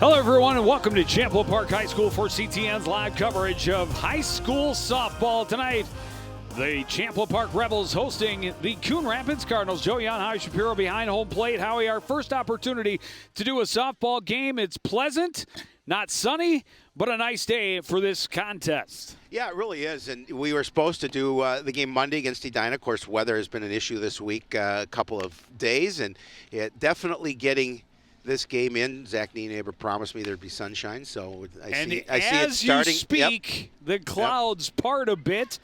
Hello, everyone, and welcome to Champlin Park High School for CTN's live coverage of high school softball tonight. The Champlin Park Rebels hosting the Coon Rapids Cardinals. Joey on Howie Shapiro behind home plate. Howie, our first opportunity to do a softball game. It's pleasant, not sunny, but a nice day for this contest. Yeah, it really is. And we were supposed to do the game Monday against Edina. Of course, weather has been an issue this week, a couple of days, and definitely getting this game in. Zach Nienaber promised me there'd be sunshine, so I see it starting. You speak, the clouds part a bit,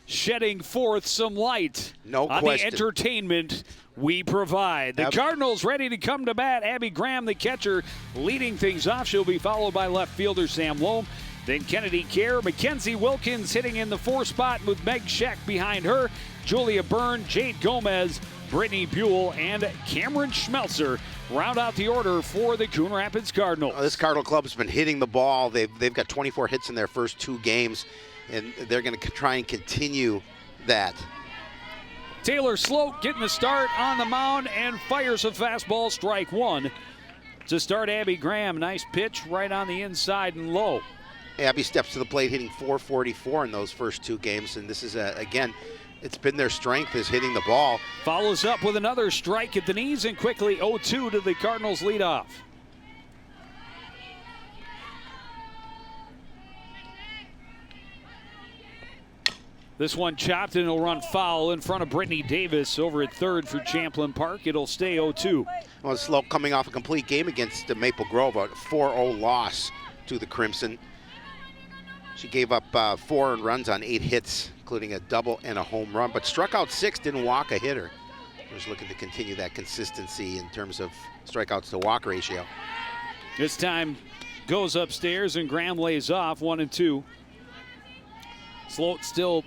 shedding forth some light on the entertainment we provide. The Cardinals ready to come to bat. Abby Graham, the catcher, leading things off. She'll be followed by left fielder Sam Loam. Then Kennedy Kehr, Mackenzie Wilkins hitting in the 4 spot with Meg Scheck behind her. Julia Byrne, Jade Gomez, Brittany Buell, and Kamryn Schmeltzer round out the order for the Coon Rapids Cardinals. This Cardinal club has been hitting the ball. They've got 24 hits in their first 2 games, and they're going to try and continue that. Taylor Sloat getting the start on the mound and fires a fastball, strike 1. To start Abby Graham, nice pitch right on the inside and low. Abby steps to the plate hitting .444 in those first 2 games, and this is, again, it's been their strength is hitting the ball. Follows up with another strike at the knees and quickly 0-2 to the Cardinals leadoff. This one chopped and it'll run foul in front of Brittany Davis over at third for Champlin Park. It'll stay 0-2. Well, Sloat coming off a complete game against Maple Grove, a 4-0 loss to the Crimson. She gave up 4 runs on 8 hits, including a double and a home run, but struck out 6, didn't walk a hitter. Was looking to continue that consistency in terms of strikeouts to walk ratio. This time goes upstairs and Graham lays off 1-2. Sloat still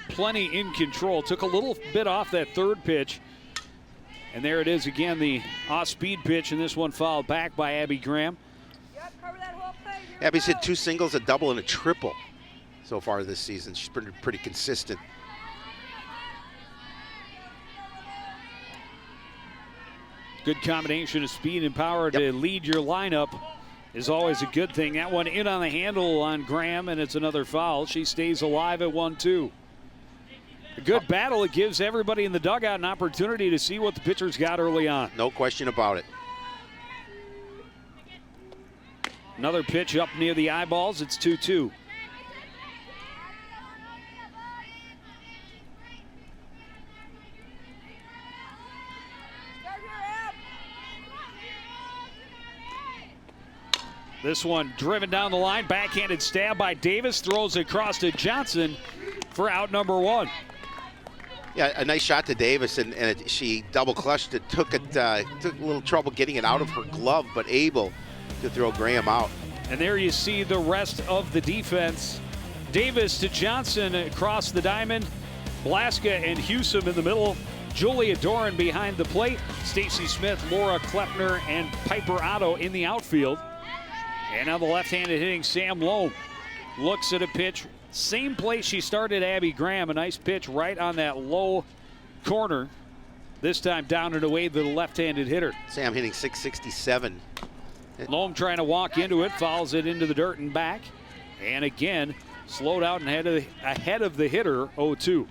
plenty in control. Took a little bit off that third pitch. And there it is again, the off-speed pitch, and this one fouled back by Abby Graham. Abby's hit 2 singles, a double, and a triple so far this season. She's been pretty consistent. Good combination of speed and power to lead your lineup is always a good thing. That one in on the handle on Graham, and it's another foul. She stays alive at 1-2. A good battle. It gives everybody in the dugout an opportunity to see what the pitcher's got early on. No question about it. Another pitch up near the eyeballs. It's 2-2. This one driven down the line. Backhanded stab by Davis. Throws across to Johnson for out number 1. Yeah, a nice shot to Davis, and she double clutched it. Took a little trouble getting it out of her glove, but able to throw Graham out. And there you see the rest of the defense. Davis to Johnson across the diamond. Blaska and Husom in the middle. Julia Doran behind the plate. Stacy Smith, Laura Kloeppner, and Piper Otto in the outfield. And now the left-handed hitting Sam Loam looks at a pitch. Same place she started Abby Graham. A nice pitch right on that low corner. This time down and away to the left-handed hitter. Sam hitting .667. Loam trying to walk into it, fouls it into the dirt and back. And again, slowed out and ahead of the hitter, 0-2.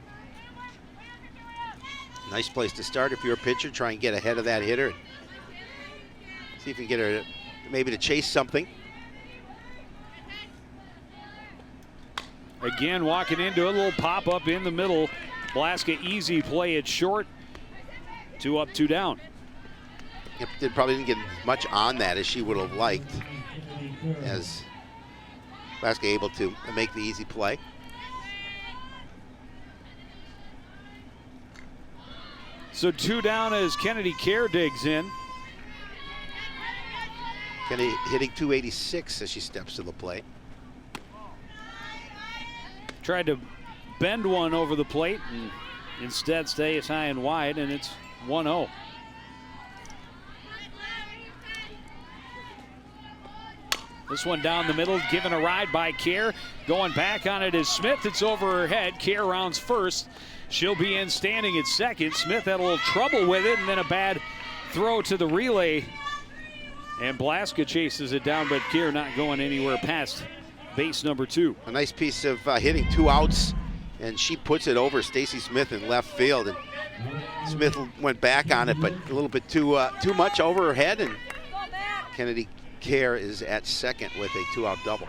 Nice place to start if you're a pitcher. Try and get ahead of that hitter. See if you can get her maybe to chase something. Again, walking into a little pop-up in the middle. Blaska easy play at short. 2 up, 2 down. Probably didn't get much on that as she would have liked, as Blaska able to make the easy play. So 2 down as Kennedy Kehr digs in. Kennedy hitting .286 as she steps to the plate. Tried to bend one over the plate and instead stays high and wide, and it's 1-0. This one down the middle, given a ride by Kehr. Going back on it is Smith. It's over her head. Kehr rounds first. She'll be in standing at second. Smith had a little trouble with it, and then a bad throw to the relay. And Blaska chases it down, but Kehr not going anywhere past base number 2. A nice piece of hitting 2 outs, and she puts it over Stacy Smith in left field. And Smith went back on it, but a little bit too much over her head, and Kennedy Kehr is at second with a 2-out double.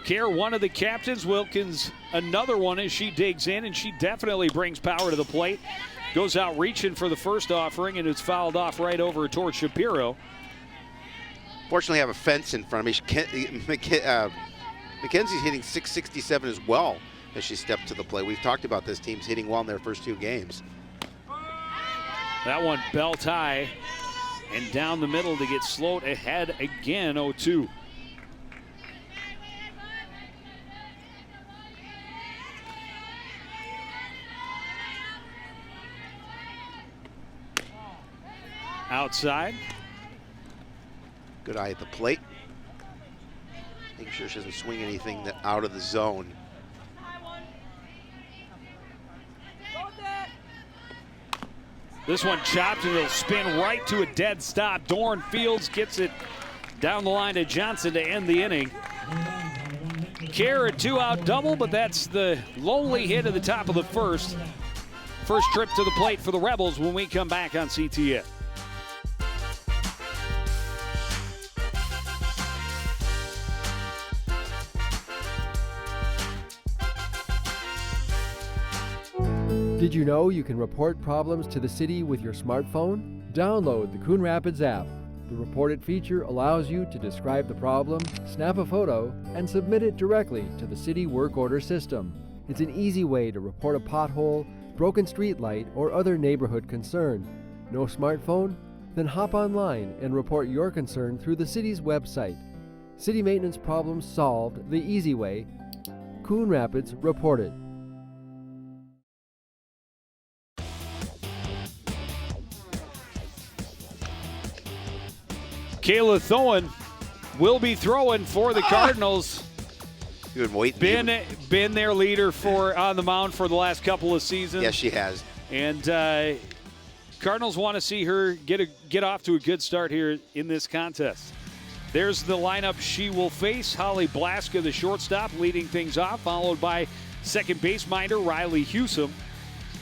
Kehr, one of the captains. Wilkins, another one as she digs in, and she definitely brings power to the plate. Goes out reaching for the first offering, and it's fouled off right over towards Shapiro. Fortunately, I have a fence in front of me. Mackenzie's hitting .667 as well as she stepped to the plate. We've talked about this team's hitting well in their first 2 games. That one belt high and down the middle to get Sloat ahead again, 0-2. Outside. Good eye at the plate. Making sure she doesn't swing anything out of the zone. This one chopped and it'll spin right to a dead stop. Doran Fields gets it down the line to Johnson to end the inning. Kehr a 2-out double, but that's the lonely hit at the top of the first. First trip to the plate for the Rebels when we come back on CTN. Did you know you can report problems to the city with your smartphone? Download the Coon Rapids app. The Report It feature allows you to describe the problem, snap a photo, and submit it directly to the city work order system. It's an easy way to report a pothole, broken street light, or other neighborhood concern. No smartphone? Then hop online and report your concern through the city's website. City maintenance problems solved the easy way. Coon Rapids Report It. Kayla Thoen will be throwing for the Cardinals. Good waiting. Been their leader on the mound for the last couple of seasons. Yes, she has. And Cardinals want to see her get off to a good start here in this contest. There's the lineup she will face. Holly Blaska, the shortstop, leading things off, followed by second base minder Riley Husom.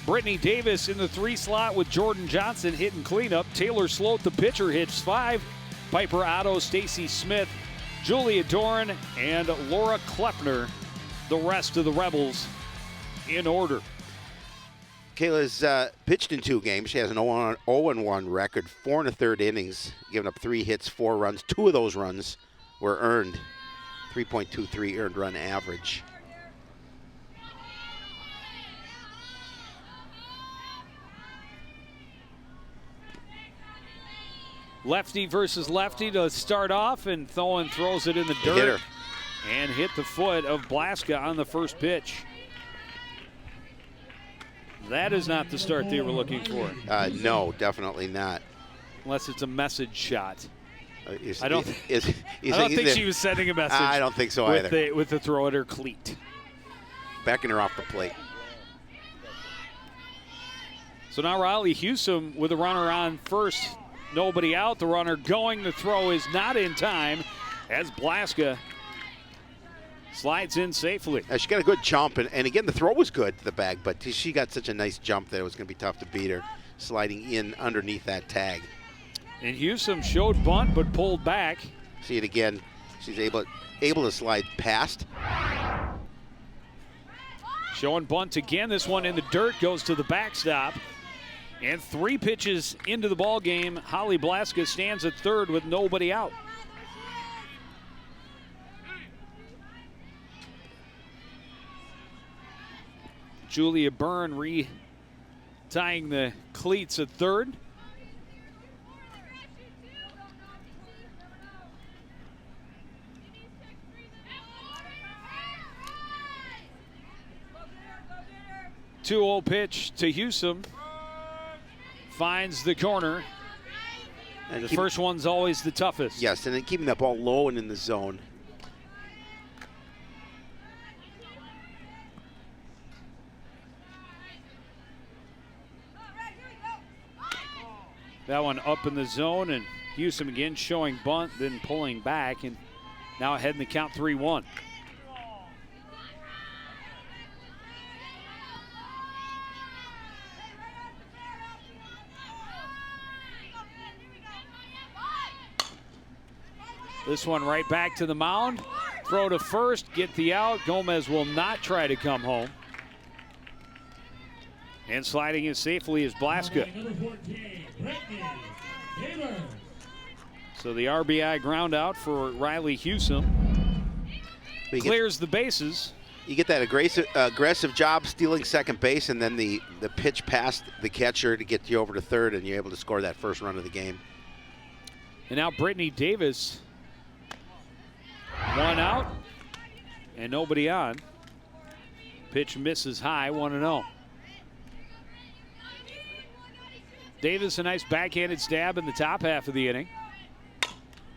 Brittany Davis in the 3 slot with Jordan Johnson hitting cleanup. Taylor Sloat, the pitcher, hits 5. Piper Otto, Stacy Smith, Julia Doran, and Laura Kloeppner, the rest of the Rebels in order. Kayla's pitched in 2 games. She has an 0-1 record, 4 1/3 innings, giving up 3 hits, 4 runs. 2 of those runs were earned, 3.23 earned run average. Lefty versus lefty to start off, and Thoen throws it in the dirt and hit the foot of Blaska on the first pitch. That is not the start they were looking for. No, definitely not. Unless it's a message shot. I don't think she was sending a message. I don't think so either. With the throw at her cleat. Backing her off the plate. So now Riley Husom with a runner on first. Nobody out. The runner going. The throw is not in time as Blaska slides in safely. She got a good jump, and again, the throw was good to the bag, but she got such a nice jump that it was going to be tough to beat her, sliding in underneath that tag. And Husom showed bunt, but pulled back. See it again. She's able to slide past. Showing bunt again. This one in the dirt goes to the backstop. And 3 pitches into the ball game. Holly Blaska stands at third with nobody out. Julia Byrne re-tying the cleats at third. Two-0 pitch to Husom. Finds the corner. And the first one's always the toughest. Yes, and then keeping that ball low and in the zone. That one up in the zone and Husom again showing bunt, then pulling back, and now ahead in the count 3-1. This one right back to the mound. Throw to first, get the out. Gomez will not try to come home. And sliding in safely is Blaska. So the RBI ground out for Riley Husom. Clears the bases. You get that aggressive job stealing second base, and then the pitch past the catcher to get you over to third, and you're able to score that first run of the game. And now Brittany Davis. One out and nobody on. Pitch misses high, 1-0. Davis, a nice backhanded stab in the top half of the inning.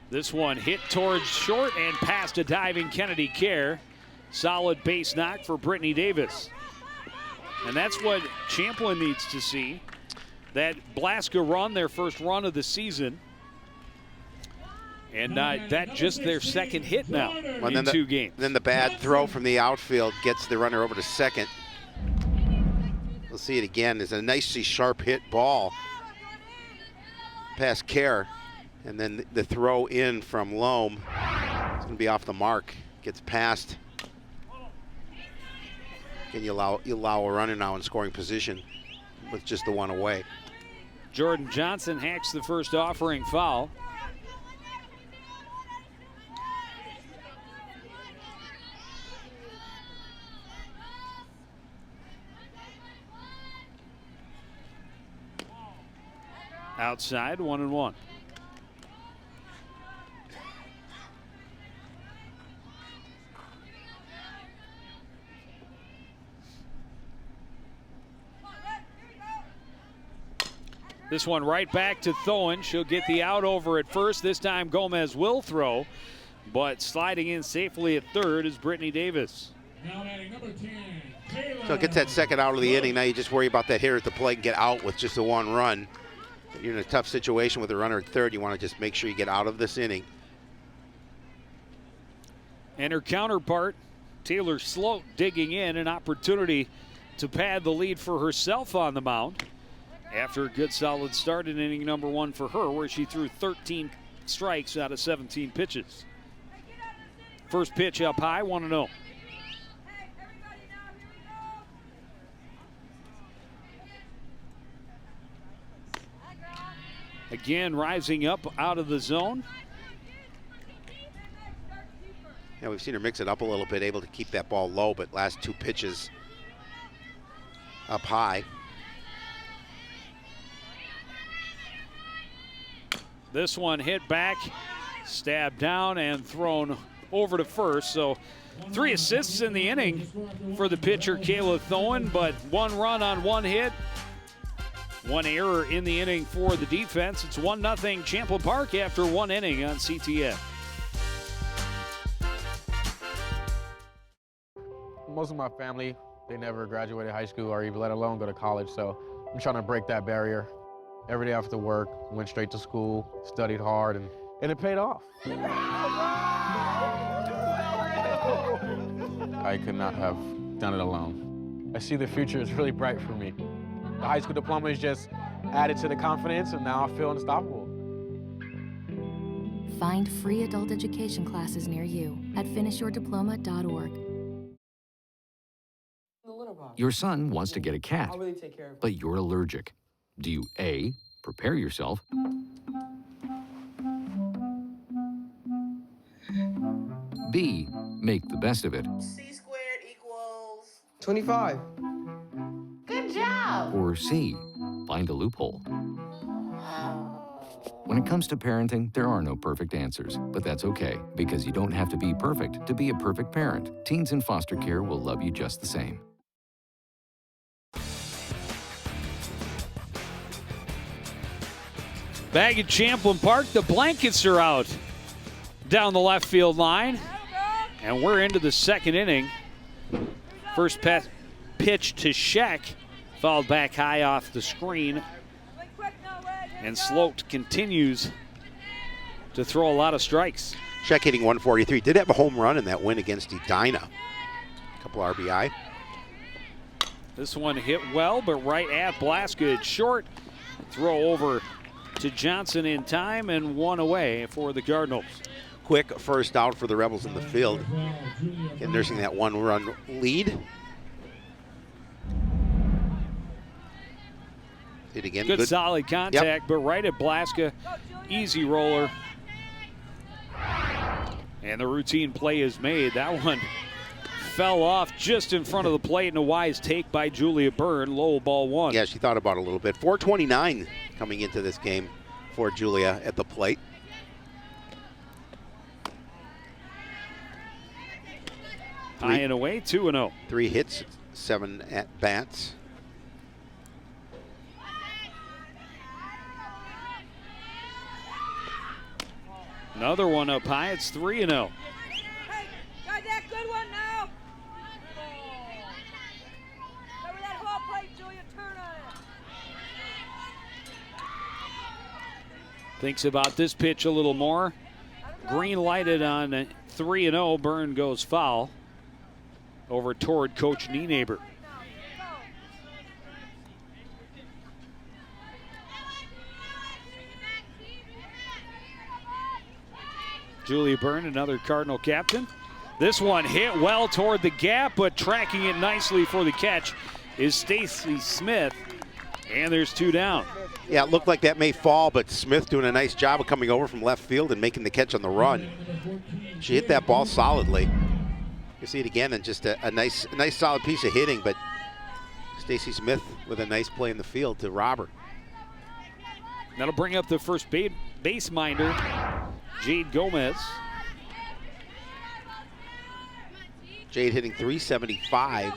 This one hit towards short and past a diving Kennedy Kehr. Solid base knock for Brittany Davis. And that's what Champlin needs to see. That Blaska run, their first run of the season. And that just their second hit now in 2 games. Then the bad throw from the outfield gets the runner over to second. We'll see it again. It's a nicely sharp hit ball past Kehr. And then the throw in from Loam. It's going to be off the mark. Gets past. And you allow a runner now in scoring position with just the one away. Jordan Johnson hacks the first offering foul. Outside, 1-1. This one right back to Thoen. She'll get the out over at first. This time Gomez will throw, but sliding in safely at third is Brittany Davis. Now batting number 10, So it gets that second out of the inning. Now you just worry about that hitter at the plate and get out with just a one run. You're in a tough situation with a runner at third. You want to just make sure you get out of this inning. And her counterpart, Taylor Sloat, digging in, an opportunity to pad the lead for herself on the mound after a good solid start in inning number 1 for her, where she threw 13 strikes out of 17 pitches. First pitch up high, 1-0. Again, rising up out of the zone. Yeah, we've seen her mix it up a little bit, able to keep that ball low, but last 2 pitches up high. This one hit back, stabbed down, and thrown over to first. So 3 assists in the inning for the pitcher, Kayla Thoen, but 1 run on 1 hit. 1 error in the inning for the defense. It's 1-0 Champlin Park after 1 inning on CTN. Most of my family, they never graduated high school or even let alone go to college, so I'm trying to break that barrier. Every day after work, went straight to school, studied hard, and it paid off. I could not have done it alone. I see the future is really bright for me. The high school diploma is just added to the confidence, and now I feel unstoppable. Find free adult education classes near you at finishyourdiploma.org. Your son wants to get a cat, but you're allergic. Do you A, prepare yourself, B, make the best of it, C squared equals 25. Good job. or C, find a loophole? When it comes to parenting, there are no perfect answers, but that's okay, because you don't have to be perfect to be a perfect parent. Teens in foster care will love you just the same. Back at Champlin Park, the blankets are out down the left field line, and we're into the 2nd inning. First pitch to Sheck, fouled back high off the screen, and Sloat continues to throw a lot of strikes. Sheck hitting 143. Did have a home run in that win against Edina. A couple RBI. This one hit well, but right at Blaska. It's short. Throw over to Johnson in time, and one away for the Cardinals. Quick first out for the Rebels in the field. And nursing that one-run lead. Hit again. Good solid contact, but right at Blaska. Easy roller. And the routine play is made. That one fell off just in front of the plate, and a wise take by Julia Byrne. Low ball one. Yeah, she thought about it a little bit. 4:29 coming into this game for Julia at the plate. High and away, 2-0. 3 hits, 7 at-bats. Another one up high, it's 3-0. Hey, got that good one now. Cover that whole plate, Julia, turn on it. Thinks about this pitch a little more. Green lighted on 3-0. Byrne goes foul over toward Coach Nienaber. Julia Byrne, another Cardinal captain. This one hit well toward the gap, but tracking it nicely for the catch is Stacy Smith. And there's 2 down. Yeah, it looked like that may fall, but Smith doing a nice job of coming over from left field and making the catch on the run. She hit that ball solidly. You see it again, and just a nice solid piece of hitting, but Stacy Smith with a nice play in the field to rob her. That'll bring up the first base minder, Jade Gomez. Jade hitting 375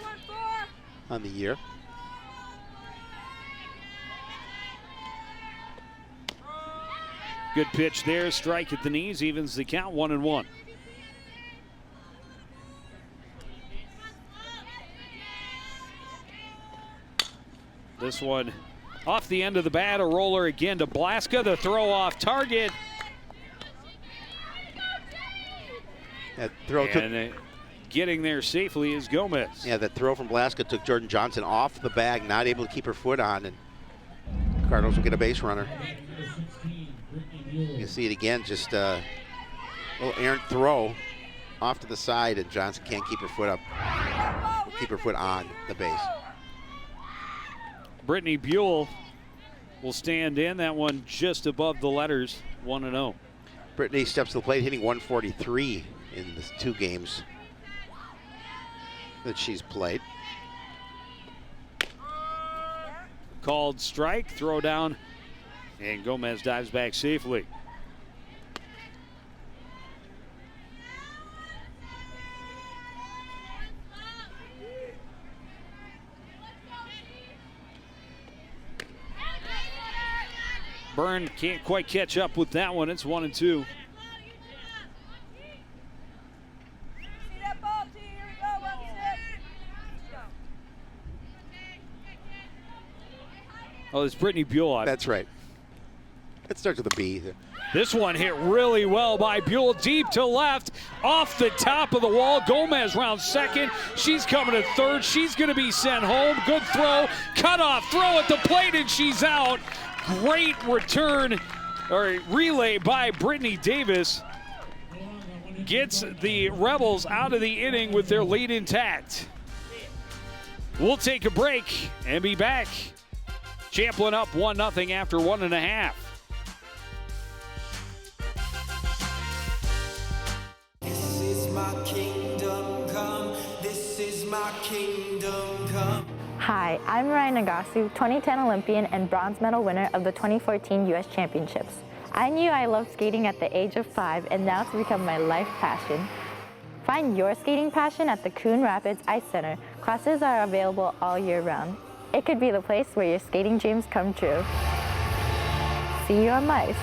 on the year. Good pitch there, strike at the knees, evens the count, 1-1. This one off the end of the bat, a roller again to Blaska, the throw off target. That throw getting there safely is Gomez. Yeah, that throw from Blaska took Jordan Johnson off the bag, not able to keep her foot on, and Cardinals will get a base runner. You see it again, just a little errant throw off to the side, and Johnson can't keep her foot up, keep her foot on the base. Brittany Buell will stand in. That one just above the letters, 1-0. Brittany steps to the plate, hitting 143 in the 2 games that she's played. Called strike, throw down, and Gomez dives back safely. Byrne can't quite catch up with that one. It's 1-2. See that ball, T? Here we go. 1-6. Oh, it's Brittany Buell. That's right. It starts with a B. This one hit really well by Buell, deep to left, off the top of the wall. Gomez rounds second. She's coming to third. She's going to be sent home. Good throw, cut off, throw at the plate, and she's out. Great return, or relay by Brittany Davis. Gets the Rebels out of the inning with their lead intact. We'll take a break and be back. Champlin up 1-0 after 1.5. This is my kingdom come. This is my kingdom come. Hi, I'm Ryan Nagasu, 2010 Olympian and bronze medal winner of the 2014 U.S. Championships. I knew I loved skating at the age of 5, and now it's become my life passion. Find your skating passion at the Coon Rapids Ice Center. Classes are available all year round. It could be the place where your skating dreams come true. See you on ice.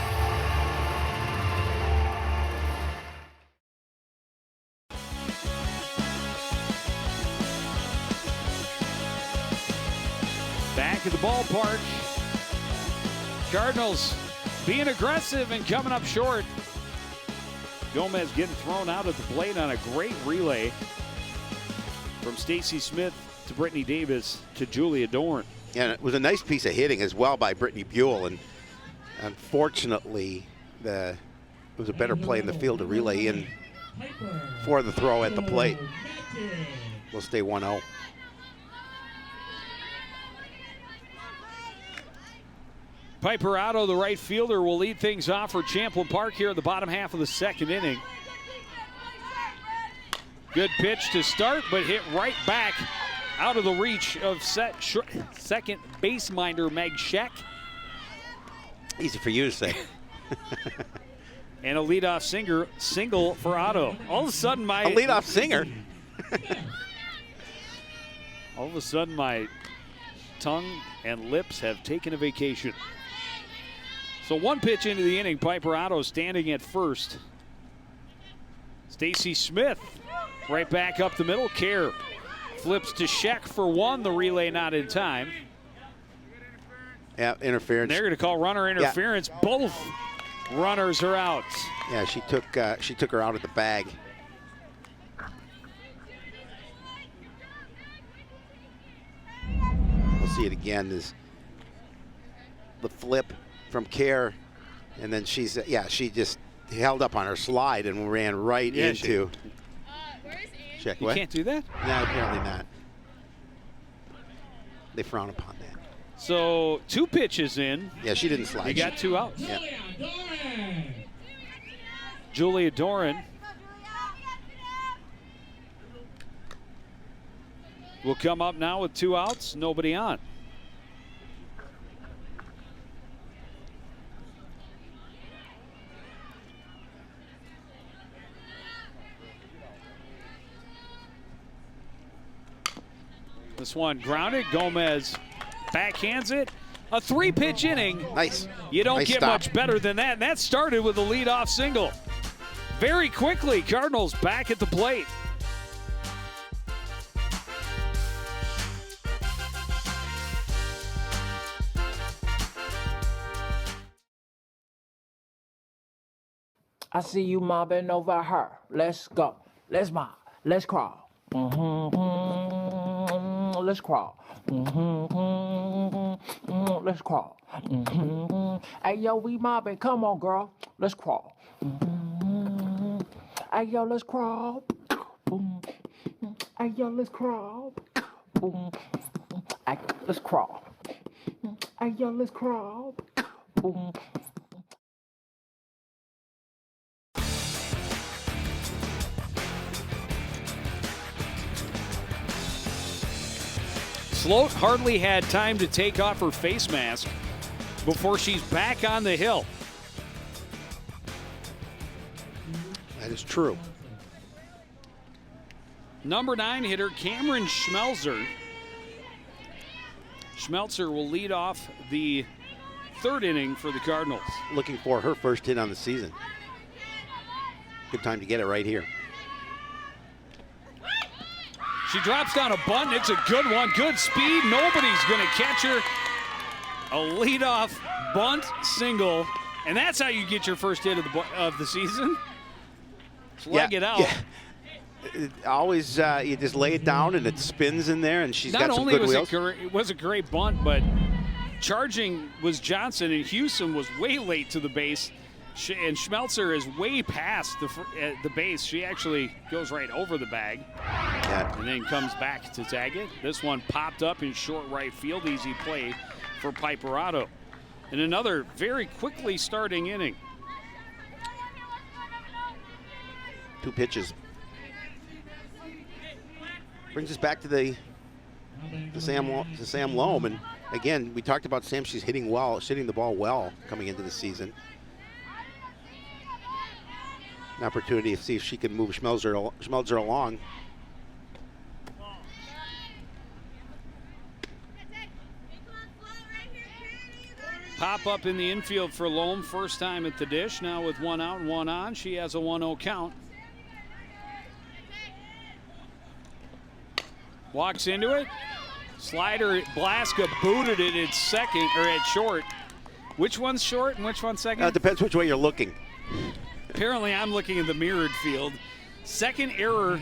Back at the ballpark. Cardinals being aggressive and coming up short. Gomez getting thrown out at the plate on a great relay from Stacy Smith to Brittany Davis to Julia Doran. Yeah, and it was a nice piece of hitting as well by Brittany Buell, and unfortunately, it was a better play in the field to relay in for the throw at the plate. We'll stay 1-0. Piper Otto, the right fielder, will lead things off for Champlin Park here in the bottom half of the second inning. Good pitch to start, but hit right back out of the reach of second base minder Meg Scheck. Easy for you to say. And a leadoff single for Otto. All of a sudden, a leadoff singer. All of a sudden, my tongue and lips have taken a vacation. So one pitch into the inning, Piper Otto standing at first. Stacy Smith right back up the middle. Kehr flips to Scheck for one. The relay not in time. Yeah, interference. And they're going to call runner interference. Yeah. Both runners are out. Yeah, she took her out of the bag. We'll see it again. Is the flip from Kehr, and then she just held up on her slide and ran right into. Check. You what? Can't do that? No, apparently not. They frown upon that. So 2 pitches in. Yeah, she didn't slide. You got 2 outs. Yeah. Julia Doran will come up now with 2 outs, nobody on. This one grounded. Gomez backhands it. A 3-pitch inning. Nice. You don't nice get stop. much better than that. And that started with a leadoff single. Very quickly, Cardinals back at the plate. I see you mobbing over her. Let's go. Let's mob. Let's crawl. Let's crawl. Let's crawl. Hey, yo, we mobbing. Come on, girl. Let's crawl. Hey, yo, let's crawl. Hey, yo, let's crawl. Hey, let's crawl. Hey, yo, let's crawl. Sloat hardly had time to take off her face mask before she's back on the hill. That is true. Number 9 hitter Kamryn Schmeltzer. Schmeltzer will lead off the 3rd inning for the Cardinals. Looking for her first hit on the season. Good time to get it right here. She drops down a bunt. It's a good one. Good speed. Nobody's going to catch her. A leadoff bunt single. And that's how you get your first hit of the season. Leg it out. Yeah. Always, you just lay it down and it spins in there, and she's got some good wheels. Not only was it a great bunt, but charging was Johnson, and Husom was way late to the base. And Schmeltzer is way past the base. She actually goes right over the bag. Yeah. And then comes back to tag it. This one popped up in short right field. Easy play for Piper Otto. And another very quickly starting inning. 2 pitches. Brings us back to Sam Loam. And again, we talked about Sam. She's hitting the ball well coming into the season. An opportunity to see if she can move Schmeltzer along. Pop up in the infield for Loam, first time at the dish. Now with 1 out and 1 on, she has a 1-0 count. Walks into it. Slider, Blaska booted it at second, or at short. Which one's short and which one's second? It depends which way you're looking. apparently I'm looking at the mirrored field. Second error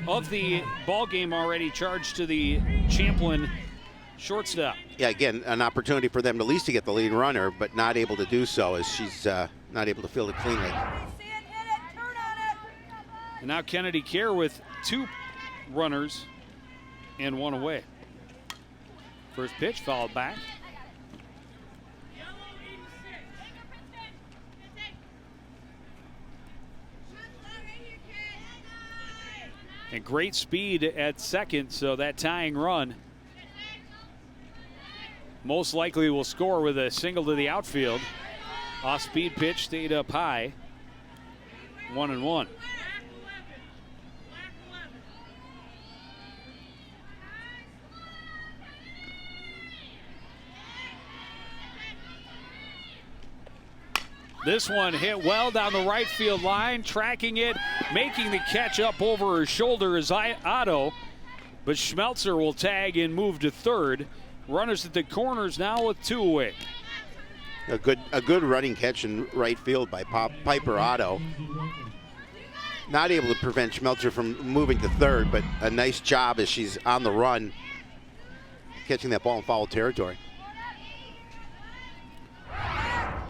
of the ball game already charged to the Champlin shortstop. Yeah, again, an opportunity for them at least to get the lead runner, but not able to do so as she's not able to field it cleanly. And now Kennedy Kehr with 2 runners and 1 away. First pitch fouled back. And great speed at second, so that tying run most likely will score with a single to the outfield. Off-speed pitch stayed up high. 1-1. This one hit well down the right field line, tracking it, making the catch up over her shoulder is Otto, but Schmeltzer will tag and move to third. Runners at the corners now with 2 away. A good running catch in right field by Piper Otto. Not able to prevent Schmeltzer from moving to third, but a nice job as she's on the run, catching that ball in foul territory.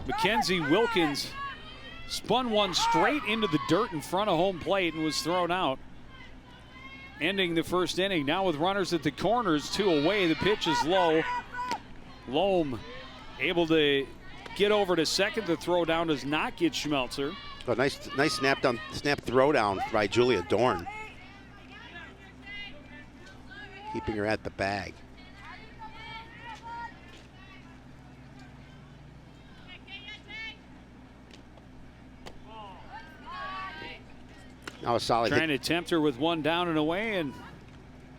Mackenzie Wilkins spun one straight into the dirt in front of home plate and was thrown out, ending the first inning. Now with runners at the corners, 2 away, the pitch is low. Loam able to get over to second. The throw down does not get Schmeltzer. Oh, nice snap throw down by Julia Doran, keeping her at the bag. Now a solid Trying to tempt her with 1 down and away, and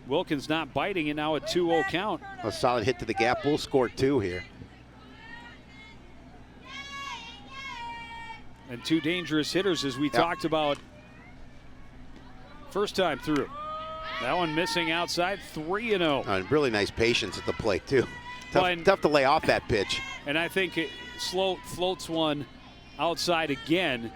Wilkins not biting it. Now a 2-0 count. A solid hit to the gap. We'll score 2 here. And 2 dangerous hitters as we talked about first time through. That one missing outside, 3-0. Really nice patience at the plate too. Tough to lay off that pitch. And I think Sloat floats one outside again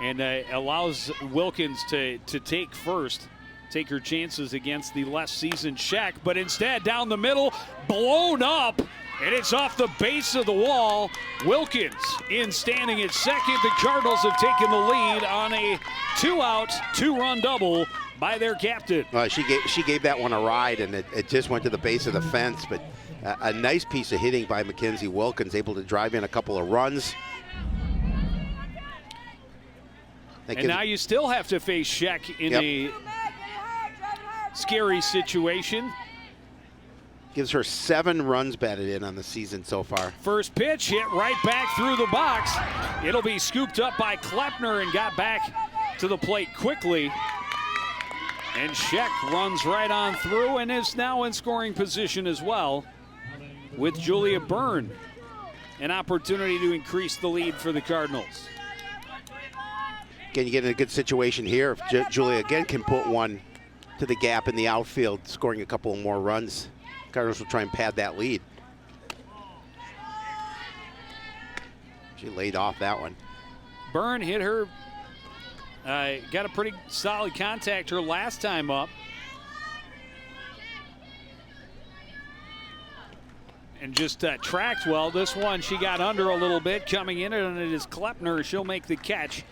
and allows Wilkins to take first, take her chances against the less seasoned Scheck, but instead down the middle, blown up, and it's off the base of the wall. Wilkins in standing at second. The Cardinals have taken the lead on a 2-out, 2-run double by their captain. She gave that one a ride, and it just went to the base of the fence, but a nice piece of hitting by Mackenzie Wilkins, able to drive in a couple of runs. And now you still have to face Scheck in a scary situation. Gives her 7 runs batted in on the season so far. First pitch hit right back through the box. It'll be scooped up by Kloeppner and got back to the plate quickly. And Scheck runs right on through and is now in scoring position as well with Julia Byrne. An opportunity to increase the lead for the Cardinals. Again, you get in a good situation here. If Julia again can put one to the gap in the outfield, scoring a couple more runs, Cardinals will try and pad that lead. She laid off that one. Byrne hit her, got a pretty solid contact her last time up. And just tracked well. This one she got under a little bit coming in, and it is Kloeppner. She'll make the catch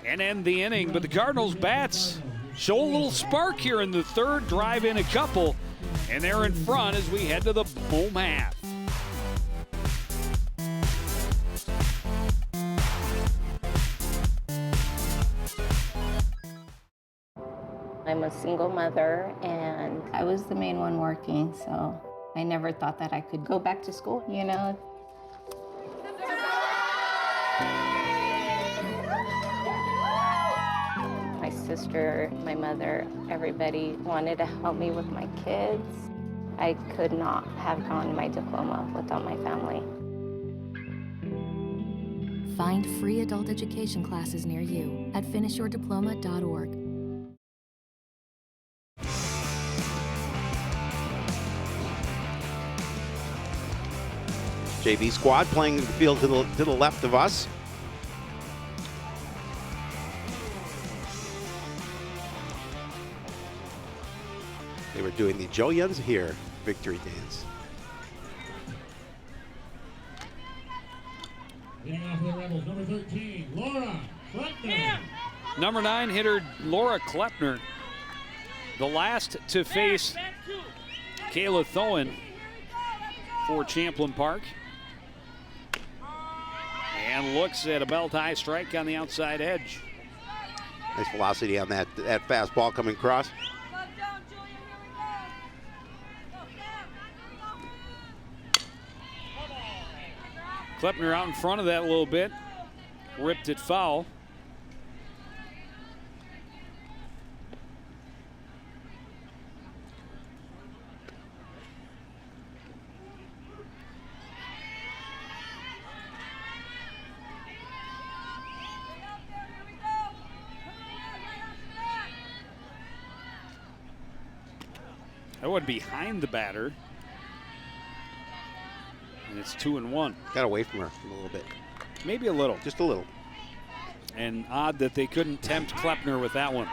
and end the inning. But the Cardinals bats show a little spark here in the third, drive in a couple, and they're in front as we head to the home half. I'm a single mother, and I was the main one working, so I never thought that I could go back to school, you know. My sister, my mother, everybody wanted to help me with my kids. I could not have gotten my diploma without my family. Find free adult education classes near you at finishyourdiploma.org. JV squad playing the field to the left of us. They were doing the Joe Jens here victory dance. Getting off the Rebels, number 13, Laura Kloeppner. Number 9 hitter Laura Kloeppner, the last to face Kayla Thoen for Champlin Park. And looks at a belt-high strike on the outside edge. Nice velocity on that fastball coming across. Kloeppner out in front of that a little bit. Ripped it foul. That one behind the batter. And it's 2-1. Got away from her a little bit. Maybe a little. Just a little. And odd that they couldn't tempt Kloeppner with that one.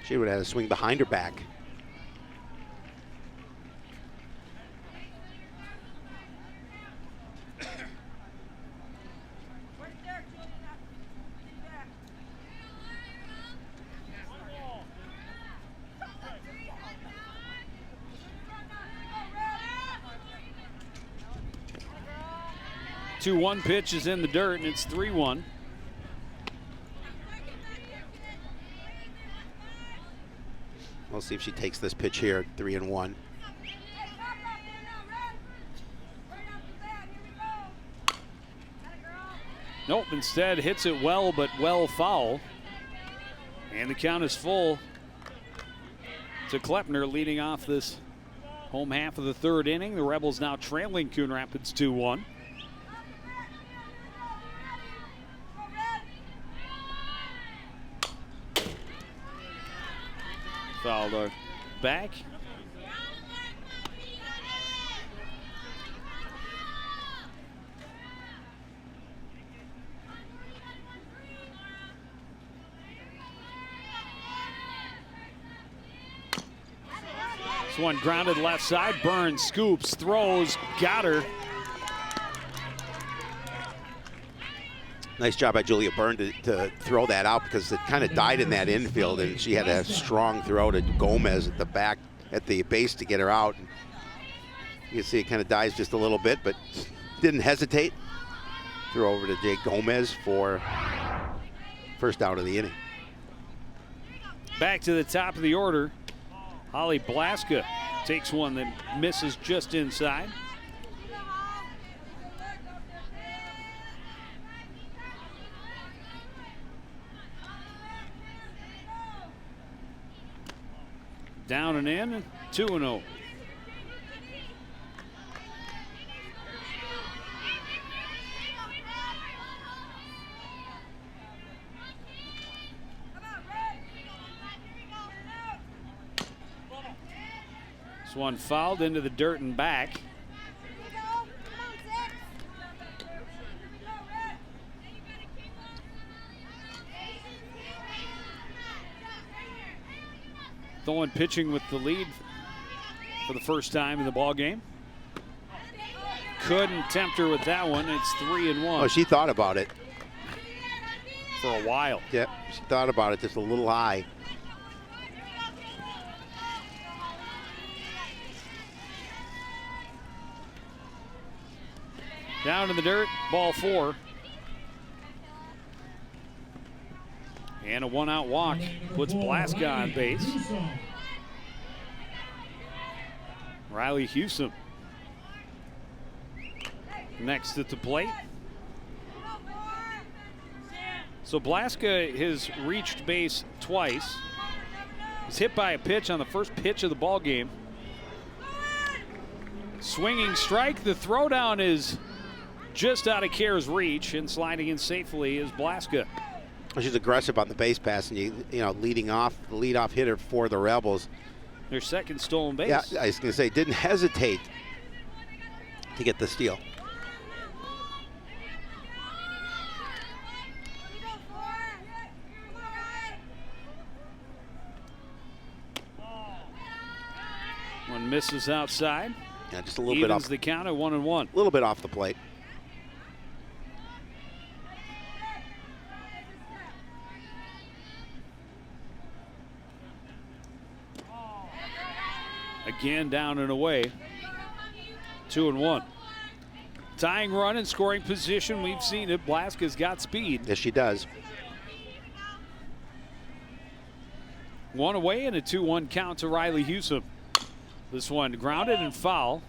She would have had a swing behind her back. The 2-1 pitch is in the dirt, and it's 3-1. We'll see if she takes this pitch here, 3-1. Nope, instead hits it well, but well foul. And the count is full to Kloeppner leading off this home half of the third inning. The Rebels now trailing Coon Rapids 2-1. Fouled back. This one grounded left side. Byrne scoops, throws, got her. Nice job by Julia Byrne to throw that out, because it kind of died in that infield, and she had a strong throw to Gomez at the back, at the base to get her out. And you can see it kind of dies just a little bit, but didn't hesitate. Threw over to Jade Gomez for first out of the inning. Back to the top of the order. Holly Blaska takes one that misses just inside. Down and in, 2-0. This one fouled into the dirt and back. Thoen pitching with the lead for the first time in the ball game. Couldn't tempt her with that one. It's 3-1. Oh, she thought about it for a while. Yep, she thought about it just a little high. Down in the dirt, ball 4. And a 1-out walk puts Blaska on base. Riley Husom next at the plate. So Blaska has reached base twice. Was hit by a pitch on the first pitch of the ball game. Swinging strike. The throwdown is just out of Kehr's reach, and sliding in safely is Blaska. She's aggressive on the base pass, and you know, leading off, the leadoff hitter for the Rebels. Their second stolen base. Yeah, I was going to say, didn't hesitate to get the steal. One misses outside. Yeah, just a little bit off. Evens the count at 1-1. A little bit off the plate. Again, down and away. 2-1. Tying run and scoring position. We've seen it. Blaska's got speed. Yes, she does. 1 away and a 2-1 count to Riley Husom. This one grounded and foul.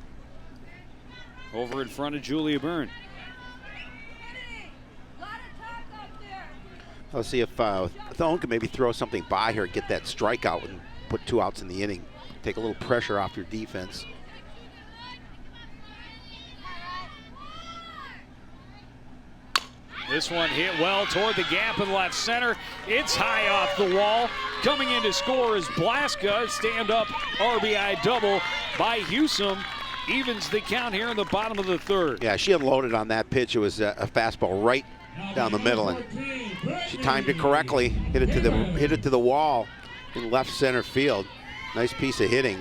Over in front of Julia Byrne. Let's see if Thone can maybe throw something by her, get that strikeout, and put 2 outs in the inning. Take a little pressure off your defense. This one hit well toward the gap in left center. It's high off the wall. Coming in to score is Blaska. Stand-up RBI double by Husom. Evens the count here in the bottom of the third. Yeah, she unloaded on that pitch. It was a fastball right down the middle, and she timed it correctly. Hit it to the wall in left center field. Nice piece of hitting.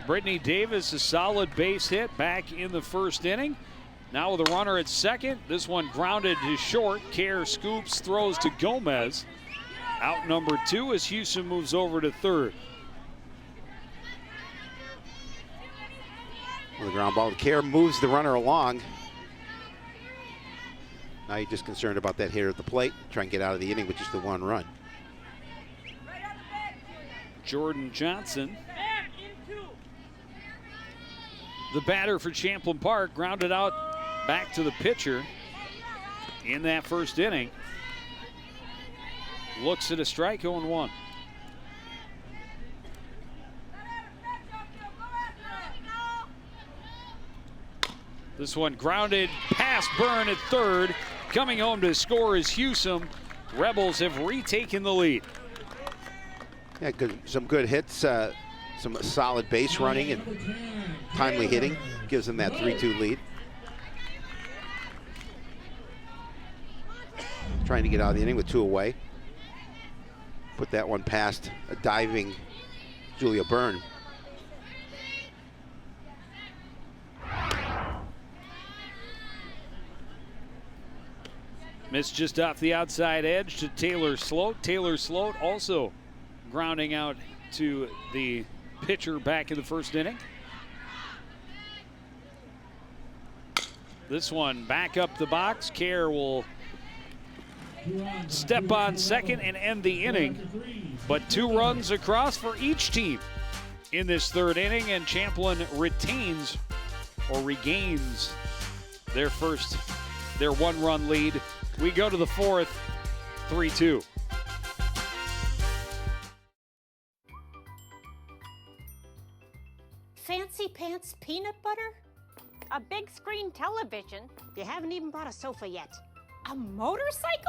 Brittany Davis, a solid base hit back in the first inning. Now with a runner at second. This one grounded to short. Kehr scoops, throws to Gomez. Out number 2 as Husom moves over to third. With a ground ball, Kehr moves the runner along. Now you're just concerned about that hitter at the plate. Try and get out of the inning with just the 1 run. Jordan Johnson, the batter for Champlin Park, grounded out back to the pitcher in that first inning. Looks at a strike, 0-1. This one grounded past Byrne at third. Coming home to score is Husom. Rebels have retaken the lead. Yeah, some good hits, some solid base running and timely hitting. Gives them that 3-2 lead. Trying to get out of the inning with 2 away. Put that one past a diving Julia Byrne. Missed just off the outside edge to Taylor Sloat. Taylor Sloat also grounding out to the pitcher back in the first inning. This one back up the box. Kehr will step on second and end the inning. But 2 runs across for each team in this third inning, and Champlin retains or regains their 1-run lead. We go to the fourth, 3-2. Fancy pants peanut butter? A big screen television? You haven't even bought a sofa yet. A motorcycle?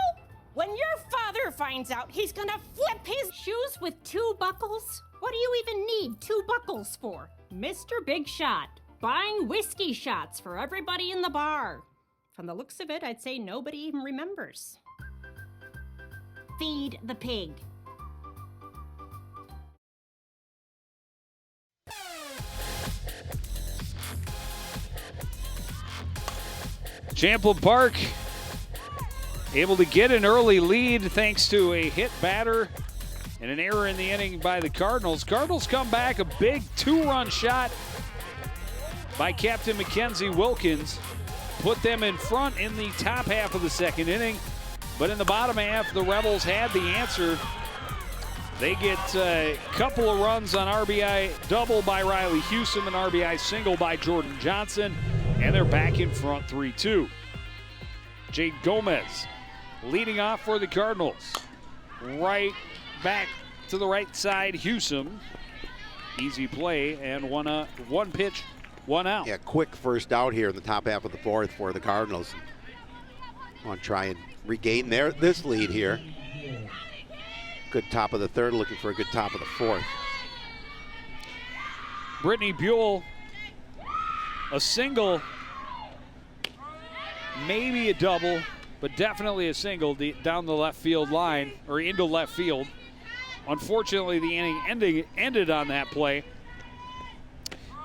When your father finds out, he's gonna flip his shoes with 2 buckles? What do you even need 2 buckles for? Mr. Big Shot, buying whiskey shots for everybody in the bar. From the looks of it, I'd say nobody even remembers. Feed the pig. Champlin Park able to get an early lead thanks to a hit batter and an error in the inning by the Cardinals. Cardinals come back, a big 2-run shot by Captain Mackenzie Wilkins. Put them in front in the top half of the second inning. But in the bottom half, the Rebels had the answer. They get a couple of runs on RBI double by Riley Husom, an RBI single by Jordan Johnson, and they're back in front 3-2. Jade Gomez leading off for the Cardinals. Right back to the right side, Husom. Easy play and one pitch, 1 out. Yeah, quick first out here in the top half of the fourth for the Cardinals. Want to try and regain this lead here. Good top of the third, looking for a good top of the fourth. Brittany Buell, a single, maybe a double but definitely a single down the left field line, or into left field. Unfortunately, the inning ended on that play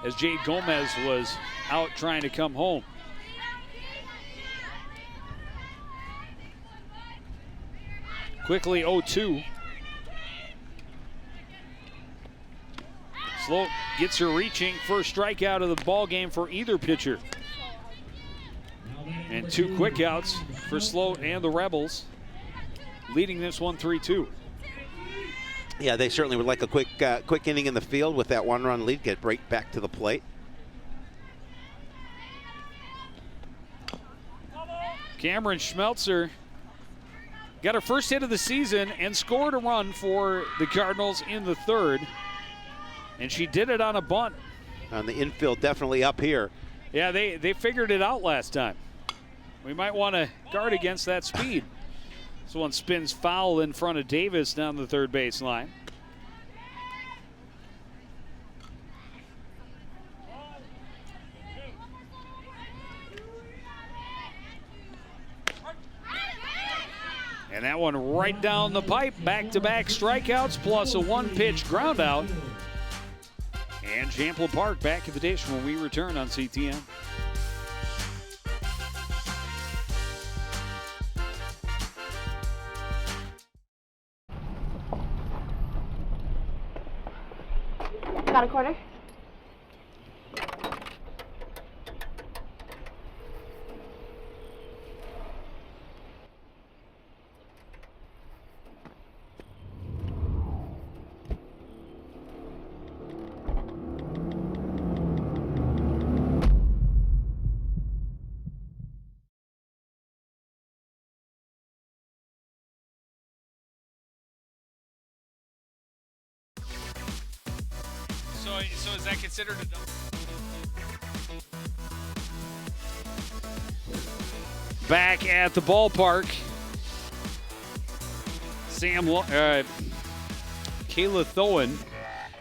as Jade Gomez was out trying to come home. Quickly 0-2. Sloat gets her reaching. First strikeout of the ball game for either pitcher. And 2 quick outs for Sloat and the Rebels, leading this one 3-2. Yeah, they certainly would like a quick inning in the field with that 1-run lead, get right back to the plate. Kamryn Schmeltzer got her first hit of the season and scored a run for the Cardinals in the 3rd. And she did it on a bunt. On the infield, definitely up here. Yeah, they figured it out last time. We might want to guard against that speed. This one spins foul in front of Davis down the 3rd base line. And that one right down the pipe. Back-to-back strikeouts plus a 1-pitch ground out. And Champlin Park back at the dish when we return on CTN. Got a quarter? So is that considered a double? Back at the ballpark, Kayla Thoen.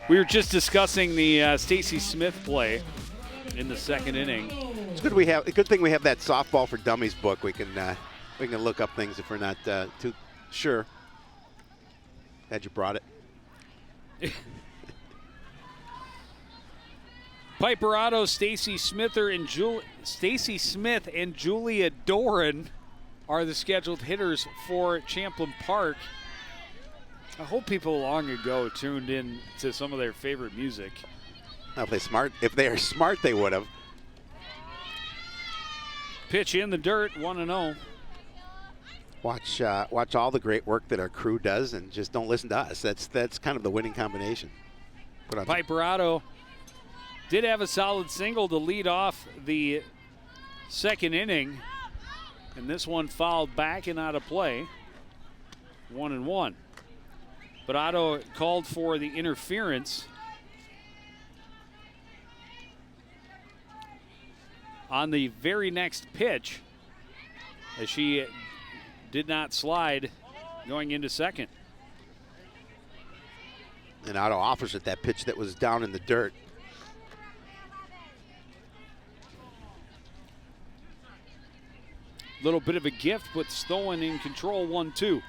We were just discussing the Stacy Smith play in the 2nd inning. It's good a good thing we have that softball for dummies book. We can look up things if we're not too sure. Glad you brought it. Piper Otto, Stacy Smith and Julia Doran are the scheduled hitters for Champlin Park. I hope people long ago tuned in to some of their favorite music. Now, if they are smart, they would have. Pitch in the dirt, 1-0. Watch all the great work that our crew does, and just don't listen to us. That's kind of the winning combination. Piper Otto did have a solid single to lead off the 2nd inning, and this one fouled back and out of play. 1-1. But Otto called for the interference on the very next pitch, as she did not slide going into 2nd. And Otto offers it that pitch that was down in the dirt. Little bit of a gift, but Thoen in control, 1-2.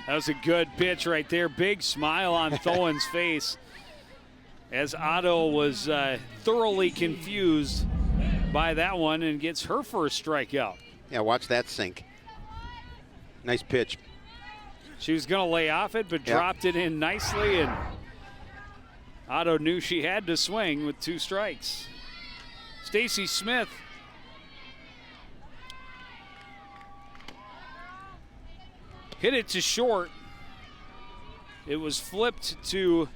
That was a good pitch right there. Big smile on Thoen's face as Otto was thoroughly confused by that one and gets her first strikeout. Yeah, watch that sink. Nice pitch. She was going to lay off it, but dropped it in nicely, and Otto knew she had to swing with 2 strikes. Stacy Smith hit it to short. It was flipped to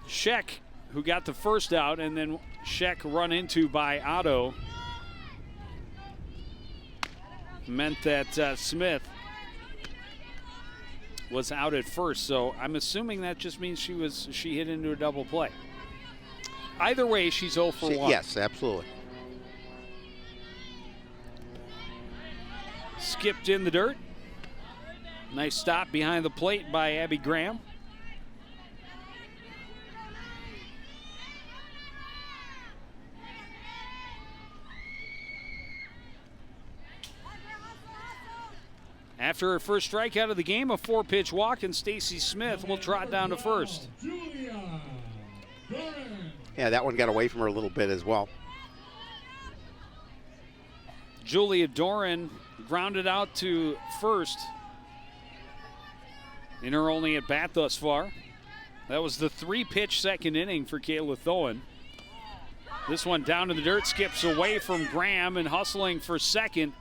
Sheck, who got the first out, and then Sheck run into by Otto. Meant that Smith was out at first, so I'm assuming that just means she hit into a double play. Either way, she's 0 for 1. Yes, absolutely. Skipped in the dirt. Nice stop behind the plate by Abby Graham. After her first strikeout of the game, a 4-pitch walk, and Stacy Smith will trot down to first. Yeah, that one got away from her a little bit as well. Julia Doran grounded out to first in her only at bat thus far. That was the 3-pitch second inning for Kayla Thoen. This one down to the dirt, skips away from Graham, and hustling for second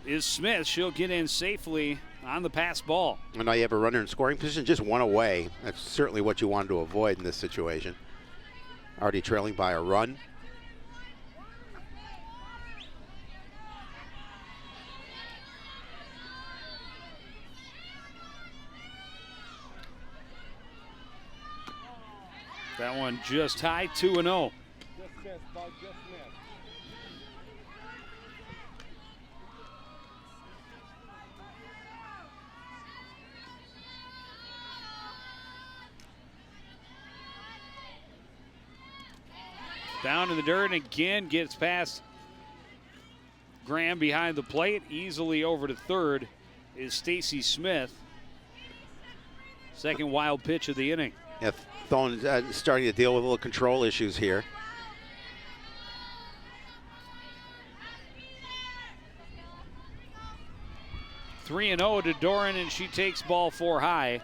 is Smith. She'll get in safely on the pass ball. And now you have a runner in scoring position, just one away. That's certainly what you wanted to avoid in this situation. Already trailing by a run. That one just high, 2-0. Down in the dirt, and again gets past Graham behind the plate. Easily over to third is Stacy Smith. Second wild pitch of the inning. Yeah, Thoen starting to deal with a little control issues here. Three and 0 to Doran, and she takes ball 4 high.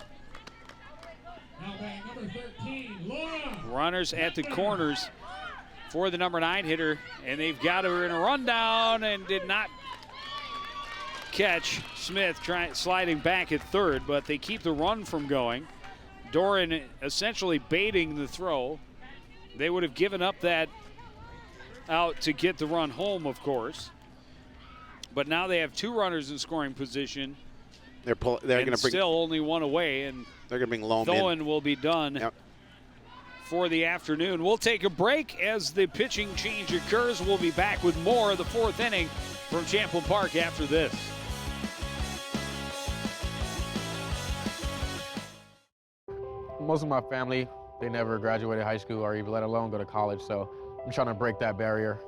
Number 13, Laura. Runners at the corners for the number 9 hitter, and they've got her in a rundown and did not catch Smith sliding back at third, but they keep the run from going. Doran essentially baiting the throw. They would have given up that out to get the run home, of course. But now they have 2 runners in scoring position. They're going to bring still only 1 away, and they're going to bring Loam Thoen in. will be done for the afternoon. We'll take a break as the pitching change occurs. We'll be back with more of the 4th inning from Champlin Park after this. Most of my family, they never graduated high school or even let alone go to college, so I'm trying to break that barrier.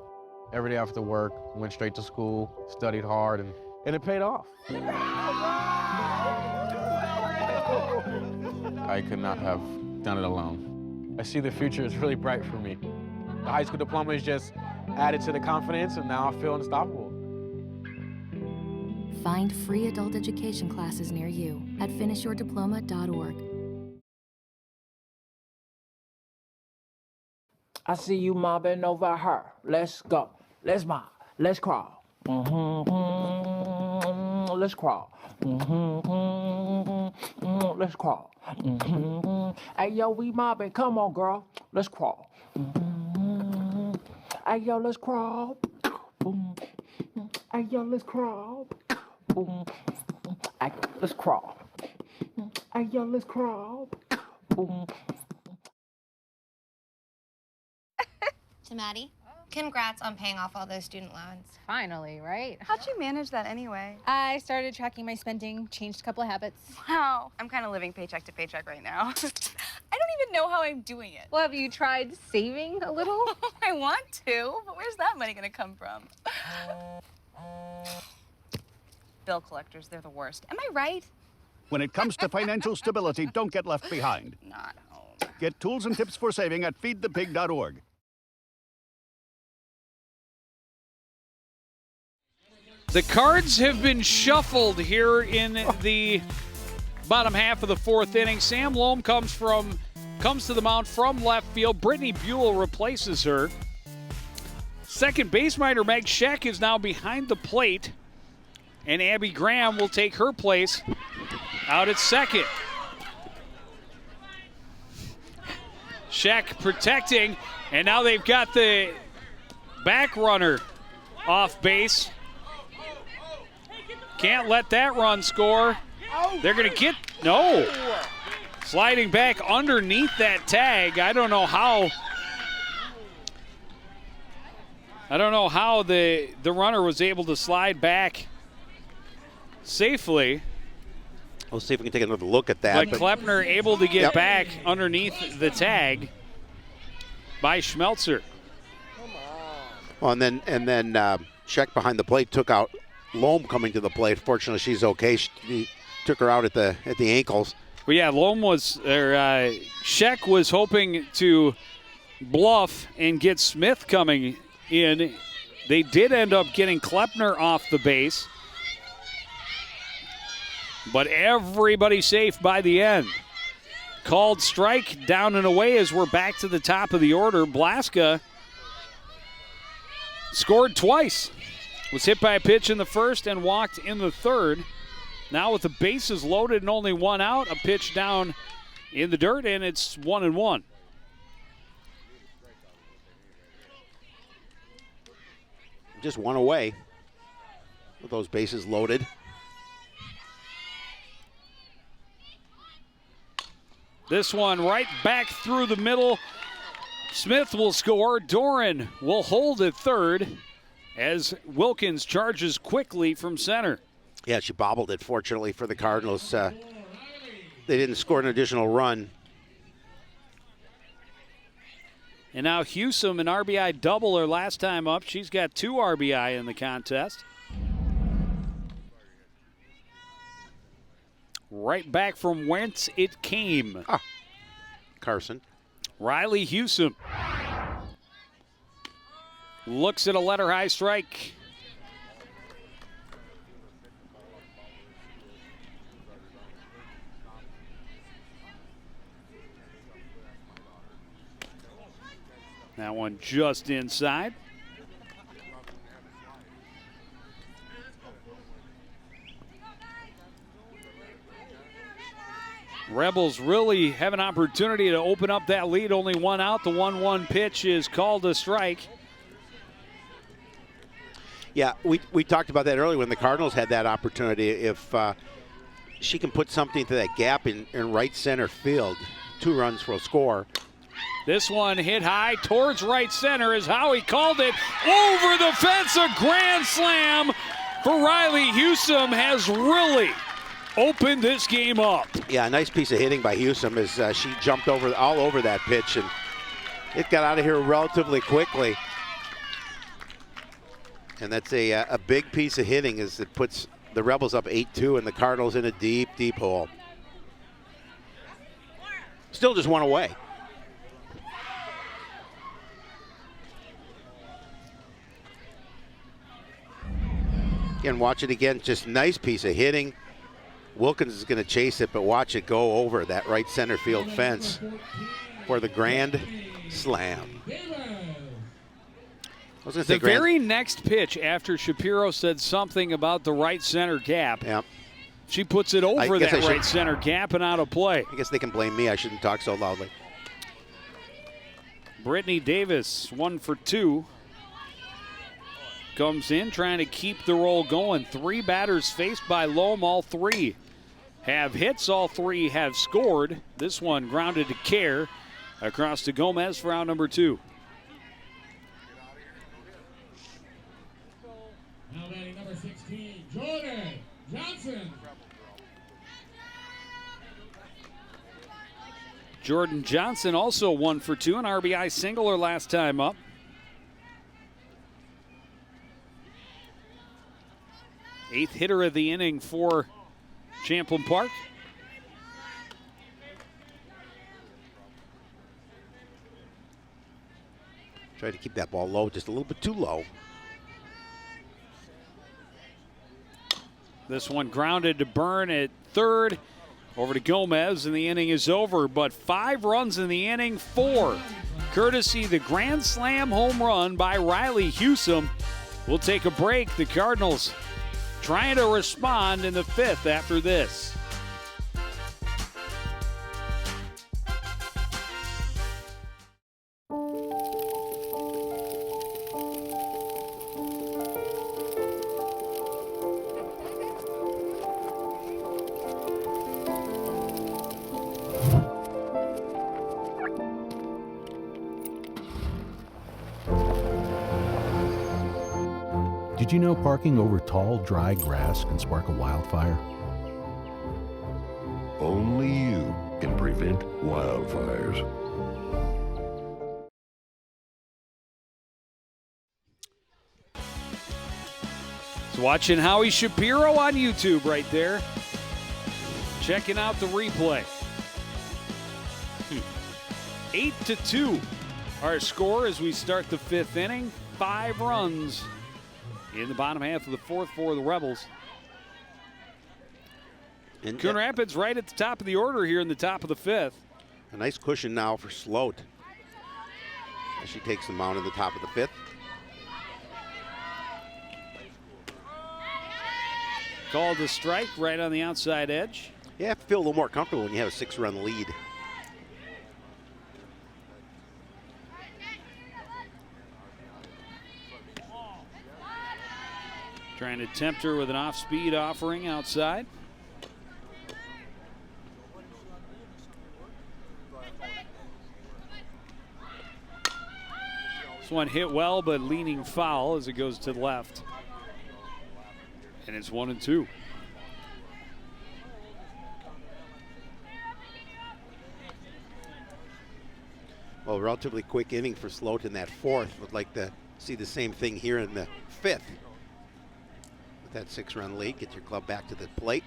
Every day after work, went straight to school, studied hard, and it paid off. I could not have done it alone. I see the future is really bright for me. The high school diploma is just added to the confidence, and now I feel unstoppable. Find free adult education classes near you at finishyourdiploma.org. I see you mobbing over her. Let's go. Let's mob. Let's crawl. Let's crawl. Let's crawl. Hey, yo, we mobbing. Come on, girl. Let's crawl. Hey, yo, let's crawl. Hey, yo, let's crawl. Hey, let's crawl. Hey, yo, let's crawl. To Maddie, congrats on paying off all those student loans. Finally, right? How'd you manage that anyway? I started tracking my spending, changed a couple of habits. Wow, I'm kind of living paycheck to paycheck right now. I don't even know how I'm doing it. Well, have you tried saving a little? I want to, but where's that money gonna come from? Bill collectors, they're the worst. Am I right? When it comes to financial stability, don't get left behind. Not home. Get tools and tips for saving at feedthepig.org. The cards have been shuffled here in the bottom half of the 4th inning. Sam Loam comes to the mound from left field. Brittany Buell replaces her. Second baseman Meg Scheck is now behind the plate, and Abby Graham will take her place out at second. Scheck protecting, and now they've got the back runner off base. Can't let that run score. They're going to get, no. Sliding back underneath that tag. I don't know how the runner was able to slide back safely. We'll see if we can take another look at that. But Kloeppner able to get back underneath the tag by Schmeltzer. Well, and then Scheck behind the plate took out Loam coming to the plate. Fortunately, she's okay. She took her out at the ankles. Well, yeah, Loam was, Sheck was hoping to bluff and get Smith coming in. They did end up getting Kloeppner off the base. But everybody safe by the end. Called strike down and away as we're back to the top of the order. Blaska scored twice. Was hit by a pitch in the first and walked in the third. Now with the bases loaded and only one out, a pitch down in the dirt, and it's 1-1. Just one away with those bases loaded. This one right back through the middle. Smith will score. Doran will hold at third as Wilkins charges quickly from center. Yeah, she bobbled it, fortunately, for the Cardinals. They didn't score an additional run. And now Husom, an RBI double her last time up. She's got 2 RBI in the contest. Right back from whence it came. Carson. Riley Husom looks at a letter high strike. That one just inside. Rebels really have an opportunity to open up that lead. Only one out. The 1-1 pitch is called a strike. Yeah, we talked about that earlier when the Cardinals had that opportunity. If she can put something to that gap in right center field, 2 runs will score. This one hit high towards right center is how he called it. Over the fence, a grand slam for Riley Husom has really opened this game up. Yeah, a nice piece of hitting by Husom as she jumped all over that pitch, and it got out of here relatively quickly. And that's a big piece of hitting as it puts the Rebels up 8-2 and the Cardinals in a deep, deep hole. Still just one away. Again, watch it again. Just nice piece of hitting. Wilkins is going to chase it, but watch it go over that right center field fence for the grand slam. The very next pitch after Shapiro said something about the right center gap, she puts it over that right center gap and out of play. I guess they can blame me. I shouldn't talk so loudly. Brittany Davis, 1 for 2. Comes in trying to keep the roll going. 3 batters faced by Loam. All 3 have hits. All 3 have scored. This one grounded to Kehr. Across to Gomez for out number 2. Now batting number 16, Jordan Johnson. Jordan Johnson also 1 for 2. An RBI single her last time up. Eighth hitter of the inning for Champlin Park. Try to keep that ball low, just a little bit too low. This one grounded to Byrne at third. Over to Gomez, and the inning is over. But 5 runs in the inning, 4. Courtesy the grand slam home run by Riley Husom. We'll take a break. The Cardinals trying to respond in the 5th after this. Did you know parking over tall, dry grass can spark a wildfire? Only you can prevent wildfires. Just watching Howie Shapiro on YouTube right there. Checking out the replay. 8-2 our score as we start the 5th inning. 5 runs in the bottom half of the 4th for the Rebels. And Coon Rapids right at the top of the order here in the top of the 5th. A nice cushion now for Sloat as she takes the mound in the top of the 5th. Called the strike right on the outside edge. You have to feel a little more comfortable when you have a 6-run lead. Trying to tempt her with an off-speed offering outside. This one hit well, but leaning foul as it goes to the left. And it's 1-2. Well, relatively quick inning for Sloat in that 4th. Would like to see the same thing here in the 5th. With that 6-run lead, get your club back to the plate.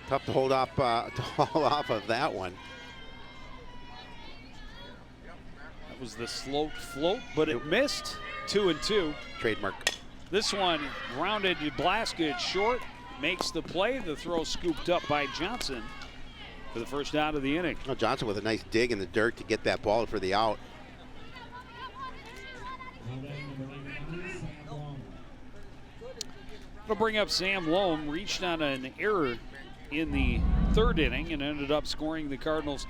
Tough to hold off of that one. That was the Sloat float, but it missed. 2-2. Trademark. This one grounded Blaska short, makes the play. The throw scooped up by Johnson for the first out of the inning. Well, Johnson with a nice dig in the dirt to get that ball for the out. It'll bring up Sam Loam. Reached on an error in the 3rd inning and ended up scoring the Cardinals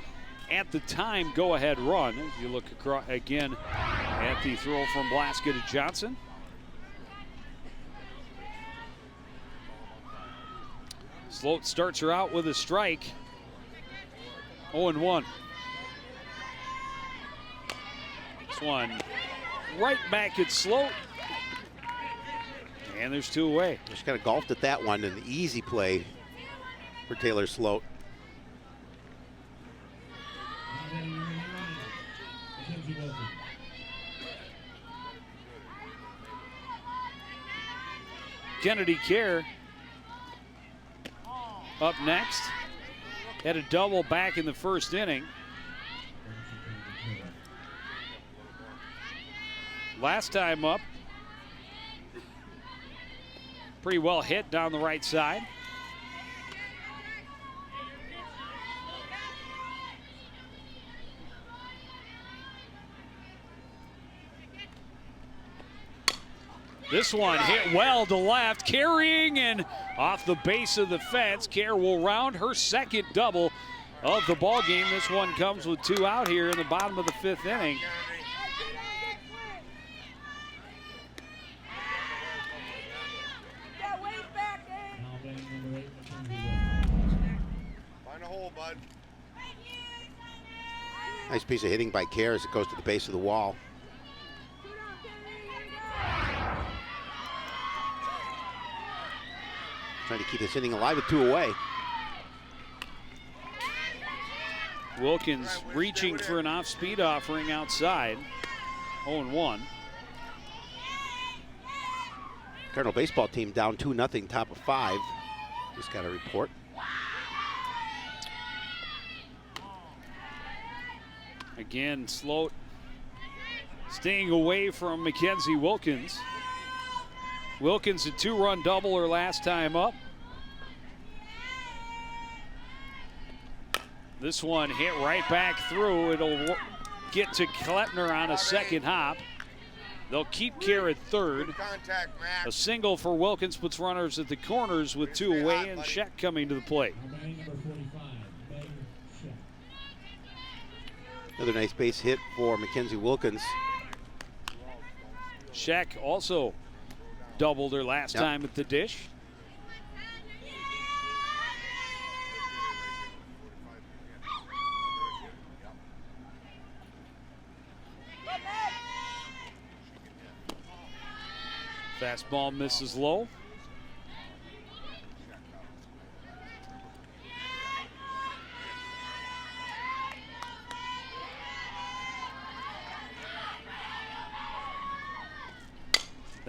at the time go-ahead run. If you look across again at the throw from Blaska to Johnson. Sloat starts her out with a strike. 0-1. This one right back at Sloat. And there's 2 away. Just kind of golfed at that one, an easy play for Taylor Sloat. Kennedy Kehr up next. Had a double back in the 1st inning. Last time up, pretty well hit down the right side. This one hit well to left, carrying and off the base of the fence. Kehr will round her 2nd double of the ball game. This one comes with 2 out here in the bottom of the 5th inning. Find a hole, bud. Nice piece of hitting by Kehr as it goes to the base of the wall. Trying to keep this inning alive with 2 away. Wilkins reaching for an off-speed offering outside. 0-1. Cardinal baseball team down 2-0, top of 5. Just got a report. Again, Sloat staying away from Mackenzie Wilkins. Wilkins a 2-run double her last time up. This one hit right back through. It'll get to Kloeppner on a 2nd hop. They'll keep Kehr at 3rd. A single for Wilkins puts runners at the corners with 2 away, and Scheck coming to the plate. Another nice base hit for Mackenzie Wilkins. Scheck also doubled her last time at the dish. Fastball misses low.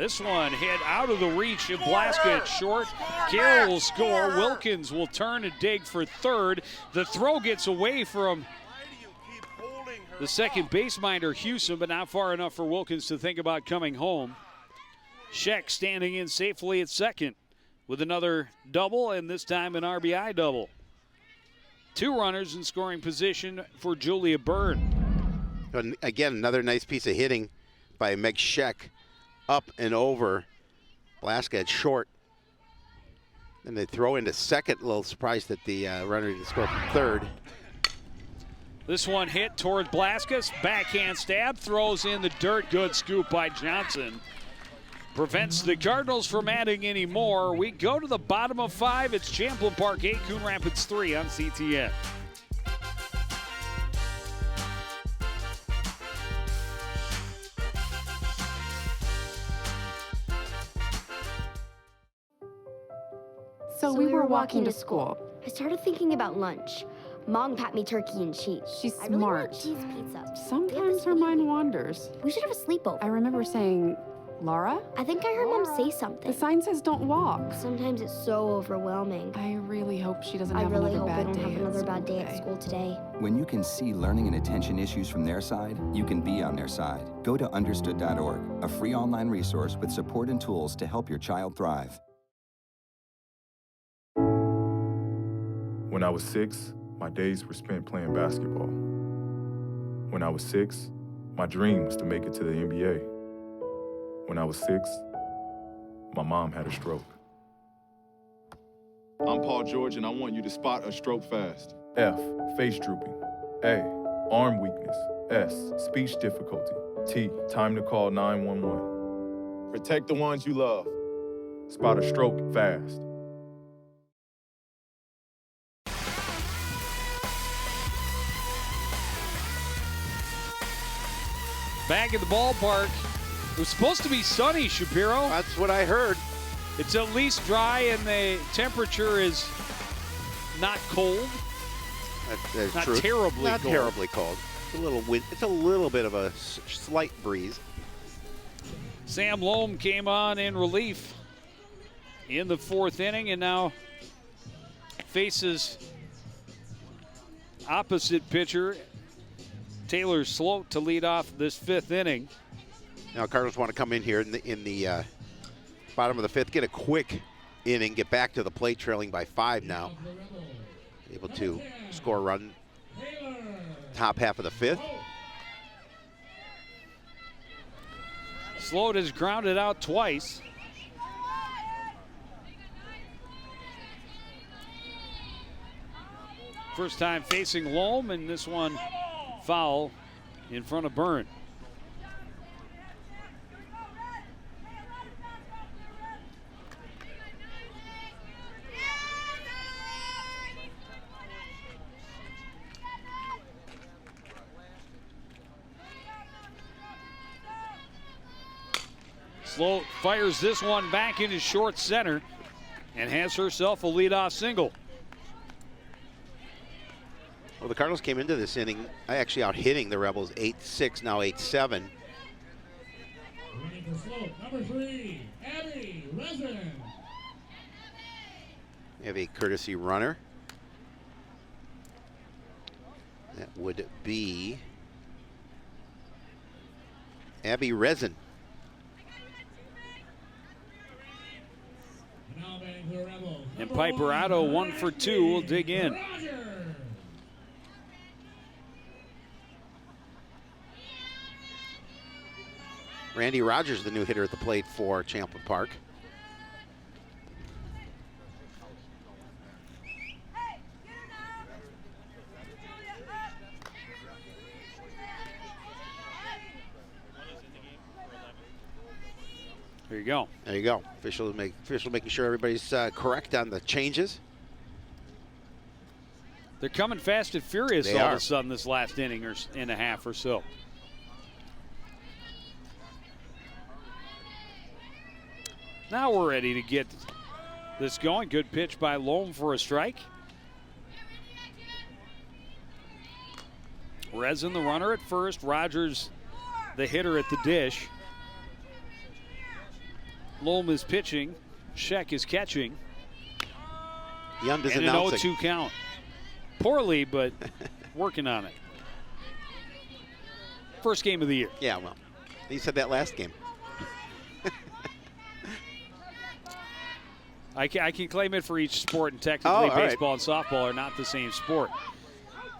This one hit out of the reach of Blaska at short. Kehr will score. Wilkins will turn and dig for third. The throw gets away from the second baseminder, Husom, but not far enough for Wilkins to think about coming home. Scheck standing in safely at second with another double, and this time an RBI double. 2 runners in scoring position for Julia Byrne. And again, another nice piece of hitting by Meg Scheck. Up and over Blaska at short. Then they throw into second. A little surprised that the runner didn't score from third. This one hit towards Blaska's backhand stab, throws in the dirt. Good scoop by Johnson. Prevents the Cardinals from adding any more. We go to the bottom of 5. It's Champlin Park 8, Coon Rapids 3 on CTN. So we were walking to school. I started thinking about lunch. Mom packed me turkey and cheese. She's I really smart. want cheese pizza. Sometimes her mind wanders. We should have a sleepover. I remember saying, Laura? I think I heard Mom say something. The sign says don't walk. Sometimes it's so overwhelming. I really hope she doesn't have I really another hope I bad don't day have at another school bad day today. at school today. When you can see learning and attention issues from their side, you can be on their side. Go to understood.org, a free online resource with support and tools to help your child thrive. When I was 6, my days were spent playing basketball. When I was 6, my dream was to make it to the NBA. When I was 6, my mom had a stroke. I'm Paul George, and I want you to spot a stroke fast. F, face drooping. A, arm weakness. S, speech difficulty. T, time to call 911. Protect the ones you love. Spot a stroke fast. Back at the ballpark. It was supposed to be sunny, Shapiro. That's what I heard. It's at least dry and the temperature is not cold. That's not true. terribly not cold. terribly cold. It's a little wind. It's a little bit of a slight breeze. Sam Loam came on in relief in the 4th inning and now faces opposite pitcher Taylor Sloat to lead off this 5th inning. Now Cardinals want to come in here in the bottom of the 5th, get a quick inning, get back to the plate, trailing by 5 now. Able to score a run top half of the 5th. Sloat has grounded out twice. First time facing Loam, and this one foul in front of Byrne. Sloat fires this one back into short center and has herself a leadoff single. Well, the Cardinals came into this inning actually out hitting the Rebels 8-6, now 8-7. Running for Sloat, number 3, Abby Resin. We have a courtesy runner. That would be Abby Resin. And Piper Otto 1 for 2 will dig in. Randy Rogers, the new hitter at the plate for Champlin Park. There you go. There you go. Official making sure everybody's correct on the changes. They're coming fast and furious They all are. of a sudden this last inning or and a half or so. Now we're ready to get this going. Good pitch by Loam for a strike. Resin, the runner at first. Rogers, the hitter at the dish. Loam is pitching. Sheck is catching. Young is and an announcing. 0-2 count. Poorly, but working on it. First game of the year. Yeah, well, he said that last game. I can claim it for each sport, and technically baseball and softball are not the same sport.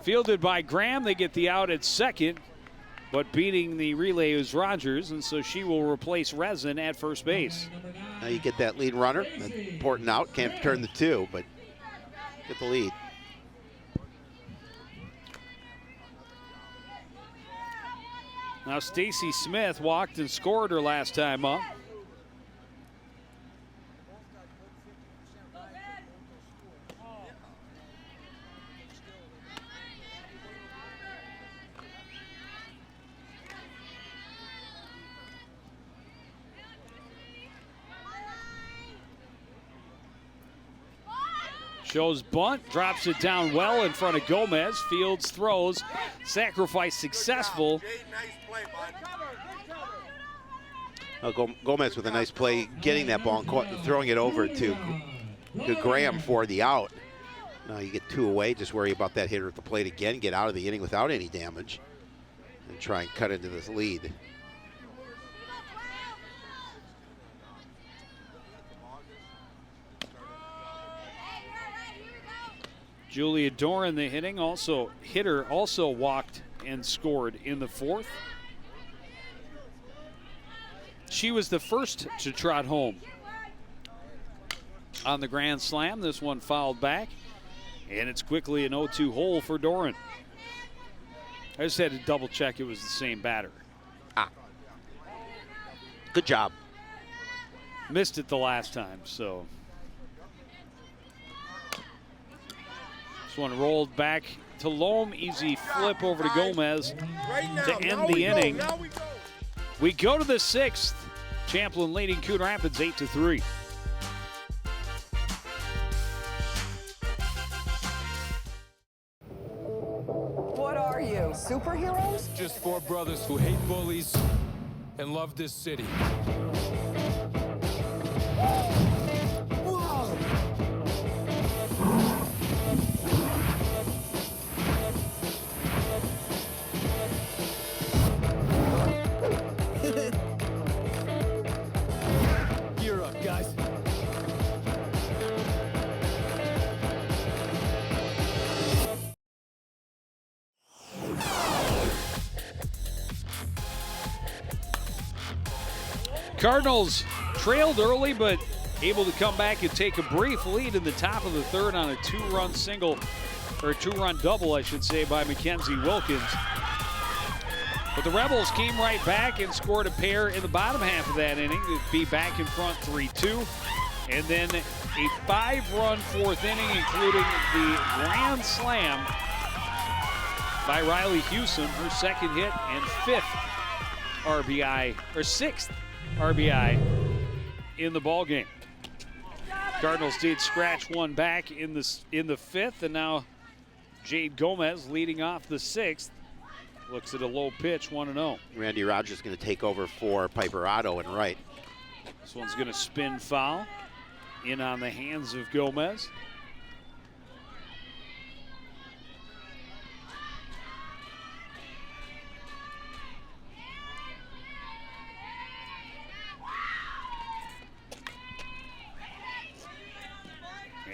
Fielded by Graham, they get the out at second, but beating the relay is Rogers, and so she will replace Resin at first base. Now you get that lead runner, important out, can't turn the 2, but get the lead. Now Stacy Smith walked and scored her last time up. Shows bunt, drops it down well in front of Gomez. Fields throws, sacrifice successful. Gomez with a nice play, getting that ball and throwing it over to Graham for the out. Now you get 2 away, just worry about that hitter at the plate again, get out of the inning without any damage, and try and cut into this lead. Julia Doran, the hitter, also walked and scored in the 4th. She was the first to trot home on the grand slam. This one fouled back, and it's quickly an 0-2 hole for Doran. I just had to double check it was the same batter. Good job. Missed it the last time, so. This one rolled back to Loam. Easy flip over to Gomez to end the inning. We go to the 6th. Champlin leading Coon Rapids 8-3. What are you, superheroes? Just 4 brothers who hate bullies and love this city. Gear up, guys. Cardinals trailed early, but able to come back and take a brief lead in the top of the 3rd on a 2-run single, or a 2-run double, I should say, by Mackenzie Wilkins. But the Rebels came right back and scored a pair in the bottom half of that inning to be back in front 3-2. And then a 5-run 4th inning, including the grand slam by Riley Husom, her 2nd hit and 5th RBI, or 6th RBI in the ball game. Cardinals did scratch one back in the 5th, and now Jade Gomez leading off the 6th. Looks at a low pitch, 1-0. Randy Rogers going to take over for Piper Otto and right. This one's going to spin foul in on the hands of Gomez.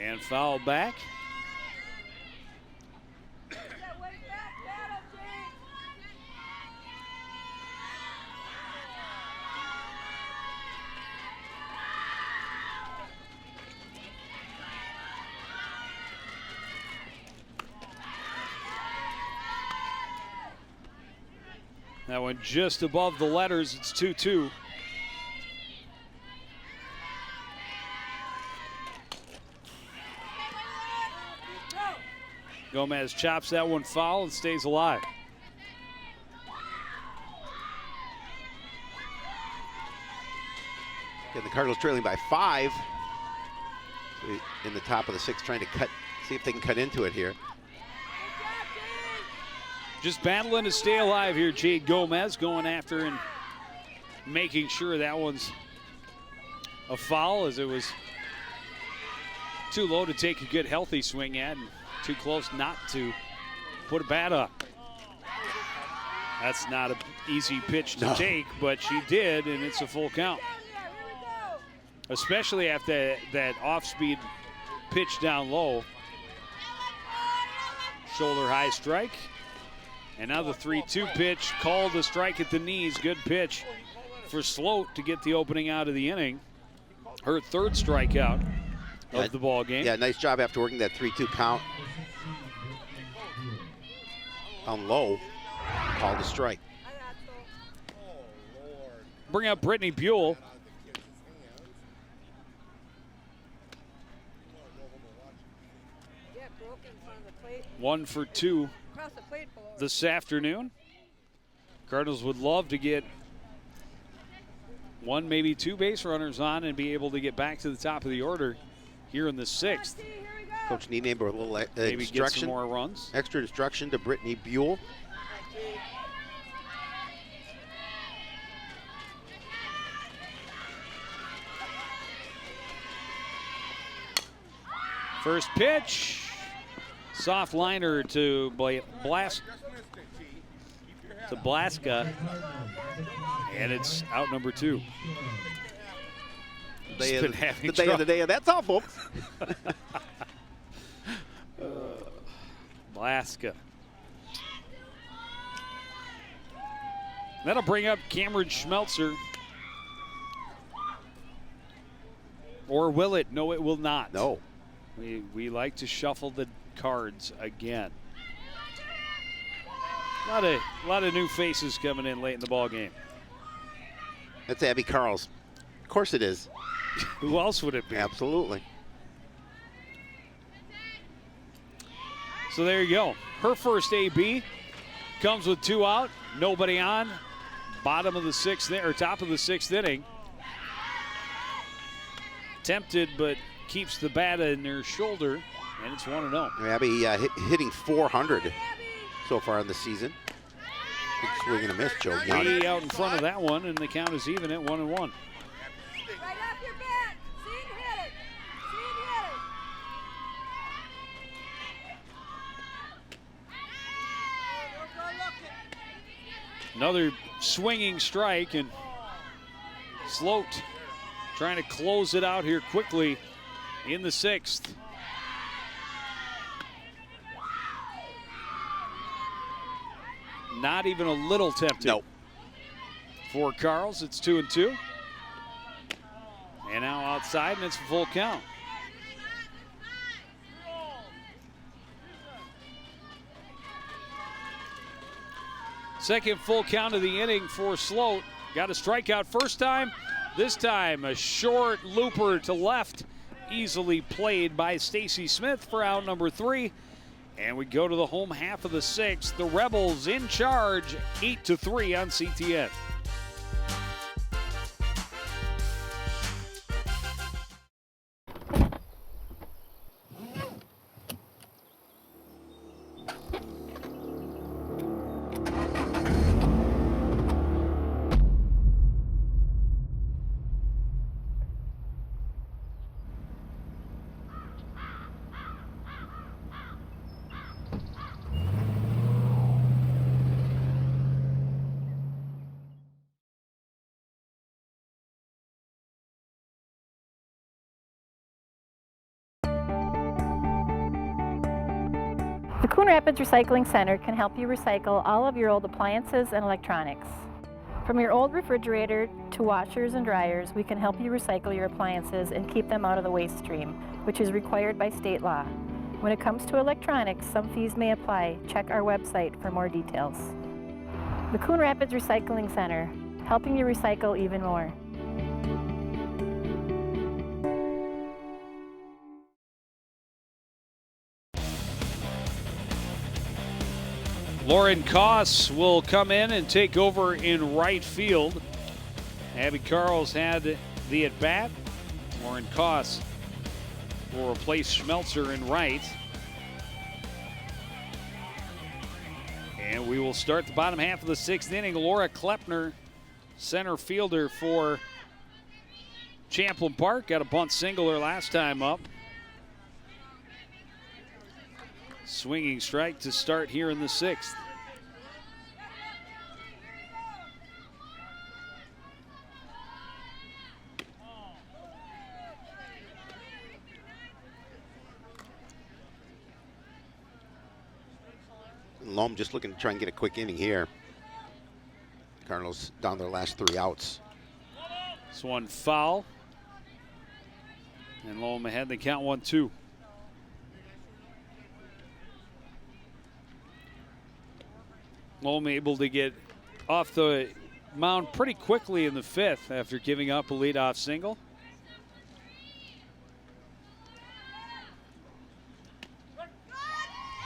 And foul back. That one just above the letters. It's 2-2. Gomez chops that one foul and stays alive. And the Cardinals trailing by 5. In the top of the 6th, trying to see if they can cut into it here. Just battling to stay alive here, Jade Gomez going after and making sure that one's a foul, as it was too low to take a good healthy swing at and too close not to put a bat up. That's not an easy pitch to take, but she did, and it's a full count. Especially after that off-speed pitch down low. Shoulder high strike. And now the 3-2 pitch, called a strike at the knees. Good pitch for Sloat to get the opening out of the inning. Her third strikeout of the ball game. Yeah, nice job after working that 3-2 count. On low, called a strike. Bring up Brittany Buell. One for two this afternoon. Cardinals would love to get one, maybe two base runners on and be able to get back to the top of the order here in the sixth. Coach need neighbor a little maybe instruction. Get some more runs. Extra instruction to Brittany Buell. First pitch. Soft liner to Blaska, and it's out number two. The day of that's all, folks. Blaska. That'll bring up Kamryn Schmeltzer. Or will it? No, it will not. No. We like to shuffle the cards again. A lot of new faces coming in late in the ball game. That's Abby Carls. Of course it is. Who else would it be? Absolutely. So there you go. Her first AB comes with 2 out, nobody on. Bottom of the sixth, or top of the sixth inning. Tempted, but keeps the bat in her shoulder, and it's 1-0. Abby hitting 400 so far in the season. Big swing and a miss, Joe. Way out in front of that one, and the count is even at 1-1. Another swinging strike, and Sloat trying to close it out here quickly in the sixth. Not even a little tempted. No. For Carls, it's 2-2. And now outside, and it's a full count. Second full count of the inning for Sloat. Got a strikeout first time. This time a short looper to left. Easily played by Stacy Smith for out number 3. And we go to the home half of the sixth. The Rebels in charge, 8-3 on CTN. The Coon Rapids Recycling Center can help you recycle all of your old appliances and electronics. From your old refrigerator to washers and dryers, we can help you recycle your appliances and keep them out of the waste stream, which is required by state law. When it comes to electronics, some fees may apply. Check our website for more details. The Coon Rapids Recycling Center, helping you recycle even more. Lauren Koss will come in and take over in right field. Abby Carls had the at-bat. Lauren Koss will replace Schmeltzer in right. And we will start the bottom half of the sixth inning. Laura Kloeppner, center fielder for Champlin Park got a bunt single her last time up. Swinging strike to start here in the 6th. Loam just looking to try and get a quick inning here. Cardinals down their last 3 outs. This one foul. And Loam ahead, they count 1-2. Loam able to get off the mound pretty quickly in the 5th after giving up a leadoff single.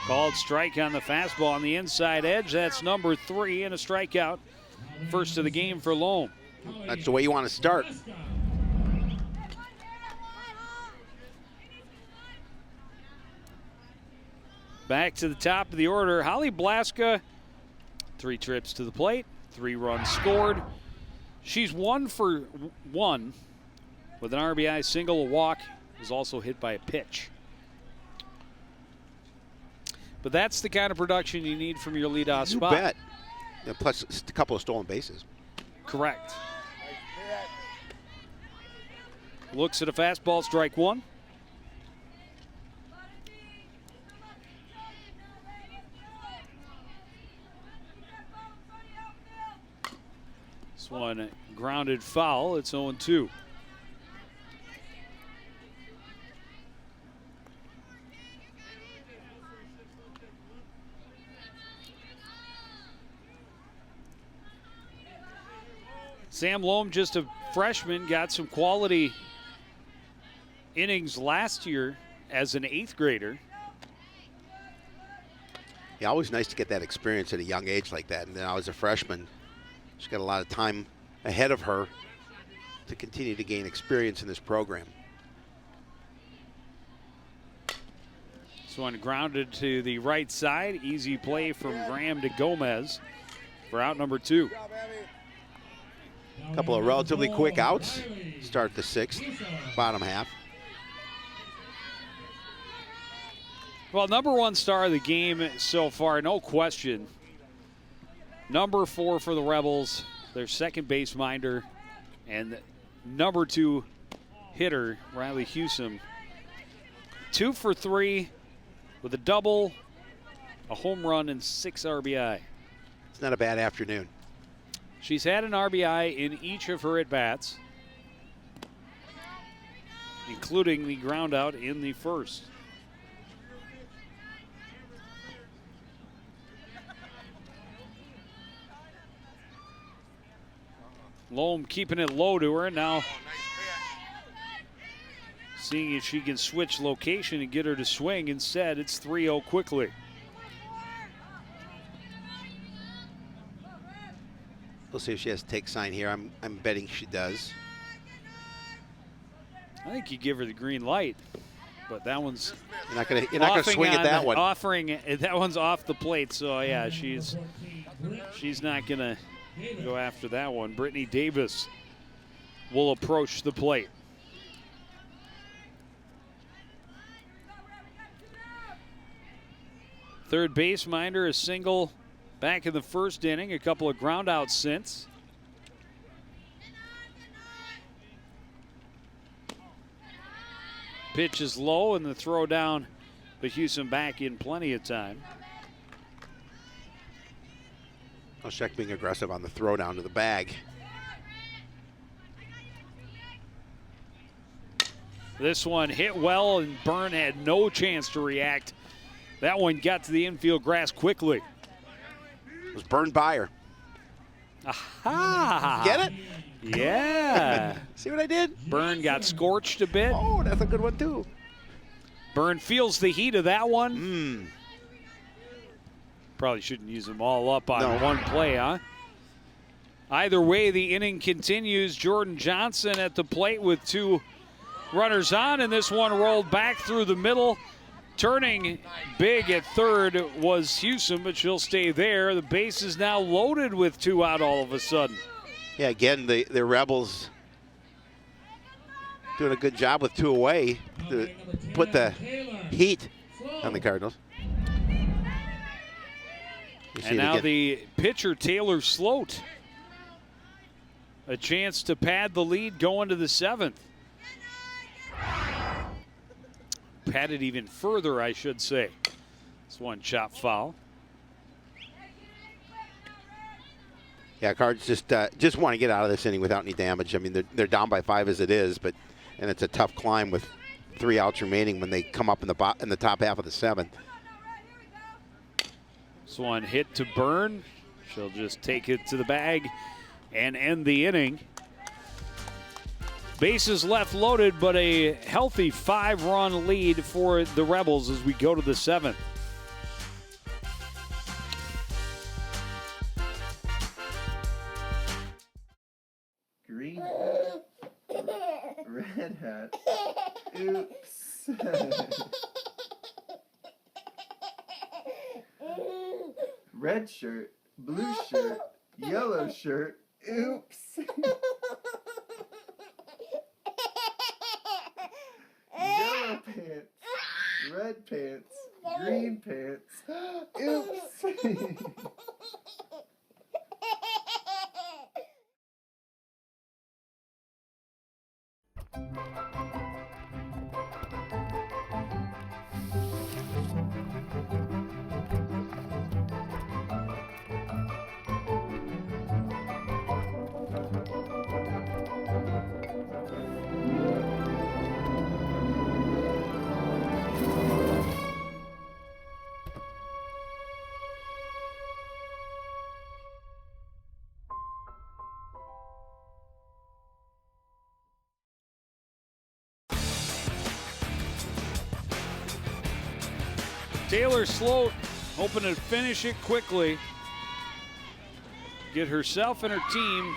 Called strike on the fastball on the inside edge. That's number 3 and a strikeout. First of the game for Loam. That's the way you want to start. Back to the top of the order, Holly Blaska. 3 trips to the plate, 3 runs scored. She's 1 for 1 with an RBI single, a walk. Was also hit by a pitch. But that's the kind of production you need from your leadoff spot. You bet. Yeah, plus a couple of stolen bases. Correct. Looks at a fastball, strike 1. This one grounded foul. It's 0-2. Sam Loam, just a freshman, got some quality innings last year as an 8th grader. Yeah, always nice to get that experience at a young age like that. And then I was a freshman. She's got a lot of time ahead of her to continue to gain experience in this program. This one grounded to the right side. Easy play from Graham to Gomez for out number 2. A couple of relatively quick outs. Start the 6th, bottom half. Well, number 1 star of the game so far, no question. Number 4 for the Rebels, their second base minder, and number 2 hitter, Riley Husom. 2 for 3 with a double, a home run, and 6 RBI. It's not a bad afternoon. She's had an RBI in each of her at-bats, including the ground out in the 1st. Loam keeping it low to her now. Seeing if she can switch location and get her to swing. Instead, it's 3-0 quickly. We'll see if she has to take sign here. I'm betting she does. I think you give her the green light, but that one's you're not gonna swing at that one. Offering that one's off the plate, so yeah, she's not gonna go after that one. Brittany Davis will approach the plate. Third base minder, a single back in the 1st inning, a couple of ground outs since. Pitch is low and the throw down, but Husom back in plenty of time. Check being aggressive on the throw down to the bag. This one hit well, and Byrne had no chance to react. That one got to the infield grass quickly. It was Byrne Byer. Aha! Get it? Yeah. See what I did? Byrne got scorched a bit. Oh, that's a good one too. Byrne feels the heat of that one. Probably shouldn't use them all up on one play, huh? Either way, the inning continues. Jordan Johnson at the plate with 2 runners on, and this one rolled back through the middle. Turning big at third was Husom, but she'll stay there. The base is now loaded with 2 out all of a sudden. Yeah, again, the Rebels doing a good job with 2 away to put the heat on the Cardinals. And now the pitcher, Taylor Sloat. A chance to pad the lead going to the 7th. Pad it even further, I should say. This one chop foul. Yeah, Cards just want to get out of this inning without any damage. I mean, they're down by 5 as it is, and it's a tough climb with 3 outs remaining when they come up in the top half of the 7th. This one hit to Byrne. She'll just take it to the bag and end the inning. Bases left loaded, but a healthy 5-run lead for the Rebels as we go to the 7th. Green hat, red hat, oops. Red shirt, blue shirt, yellow shirt, oops. Yellow pants, red pants, green pants, oops. Taylor Sloat hoping to finish it quickly. Get herself and her team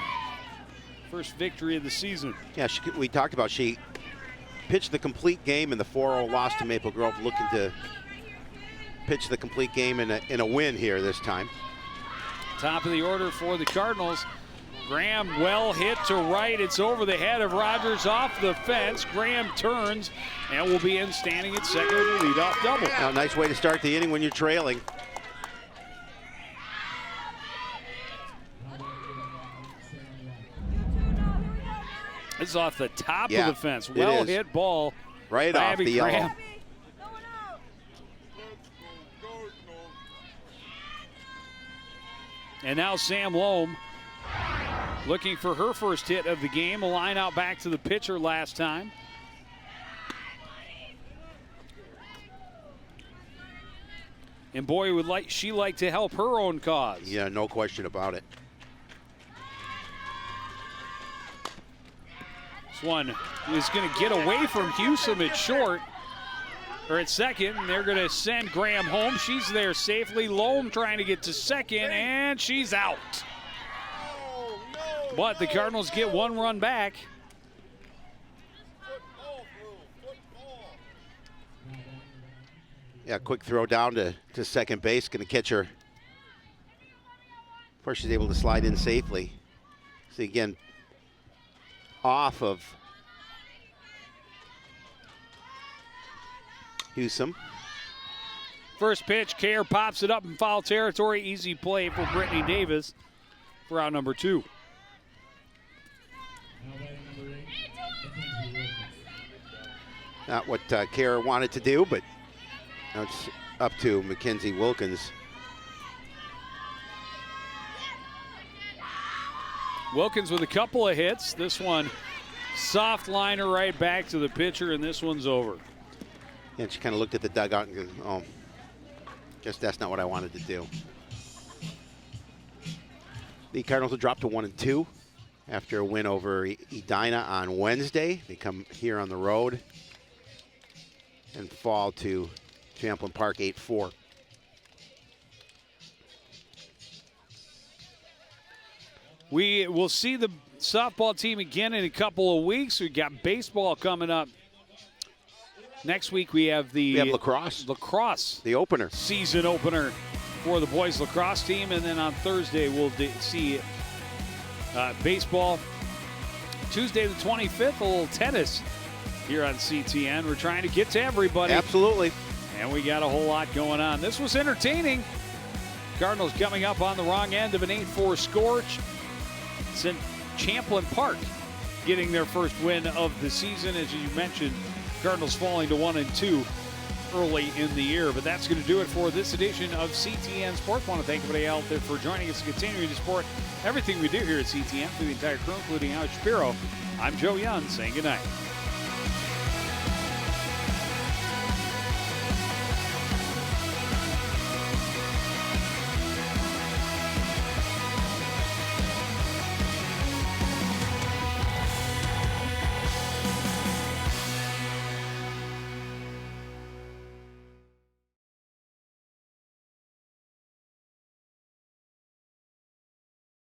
first victory of the season. Yeah, we talked about she pitched the complete game in the 4-0 loss to Maple Grove, looking to pitch the complete game in a win here this time. Top of the order for the Cardinals. Graham well hit to right. It's over the head of Rogers off the fence. Graham turns and will be in standing at second with a leadoff double. Now, nice way to start the inning when you're trailing. It's off the top of the fence. Well hit ball. Right off the yellow. And now Sam Loam looking for her first hit of the game. A line out back to the pitcher last time. And boy, would she like to help her own cause. Yeah, no question about it. This one is going to get away from Husom at short, or at second, and they're going to send Graham home. She's there safely. Loam trying to get to second, and she's out. But the Cardinals get 1 run back. Yeah, quick throw down to second base. Going to catch her. Of course, she's able to slide in safely. See, again, off of Husom. First pitch, Kehr pops it up in foul territory. Easy play for Brittany Davis for out number 2. Not what Kehr wanted to do, but now it's up to Mackenzie Wilkins. Wilkins with a couple of hits. This one, soft liner right back to the pitcher, and this one's over. Yeah, and she kind of looked at the dugout and goes, oh, guess that's not what I wanted to do. The Cardinals will drop to 1-2 after a win over Edina on Wednesday. They come here on the road and fall to Champlin Park 8-4. We will see the softball team again in a couple of weeks. We've got baseball coming up. Next week we have lacrosse. Lacrosse. The opener. Season opener for the boys lacrosse team. And then on Thursday we'll see baseball. Tuesday the 25th, a little tennis here on CTN. We're trying to get to everybody. Absolutely. And we got a whole lot going on. This was entertaining. Cardinals coming up on the wrong end of an 8-4 scorch. It's in Champlin Park, getting their first win of the season. As you mentioned, Cardinals falling to 1-2 early in the year. But that's going to do it for this edition of CTN Sports. I want to thank everybody out there for joining us and continuing to support everything we do here at CTN, for the entire crew, including Alex Shapiro. I'm Joe Young saying goodnight.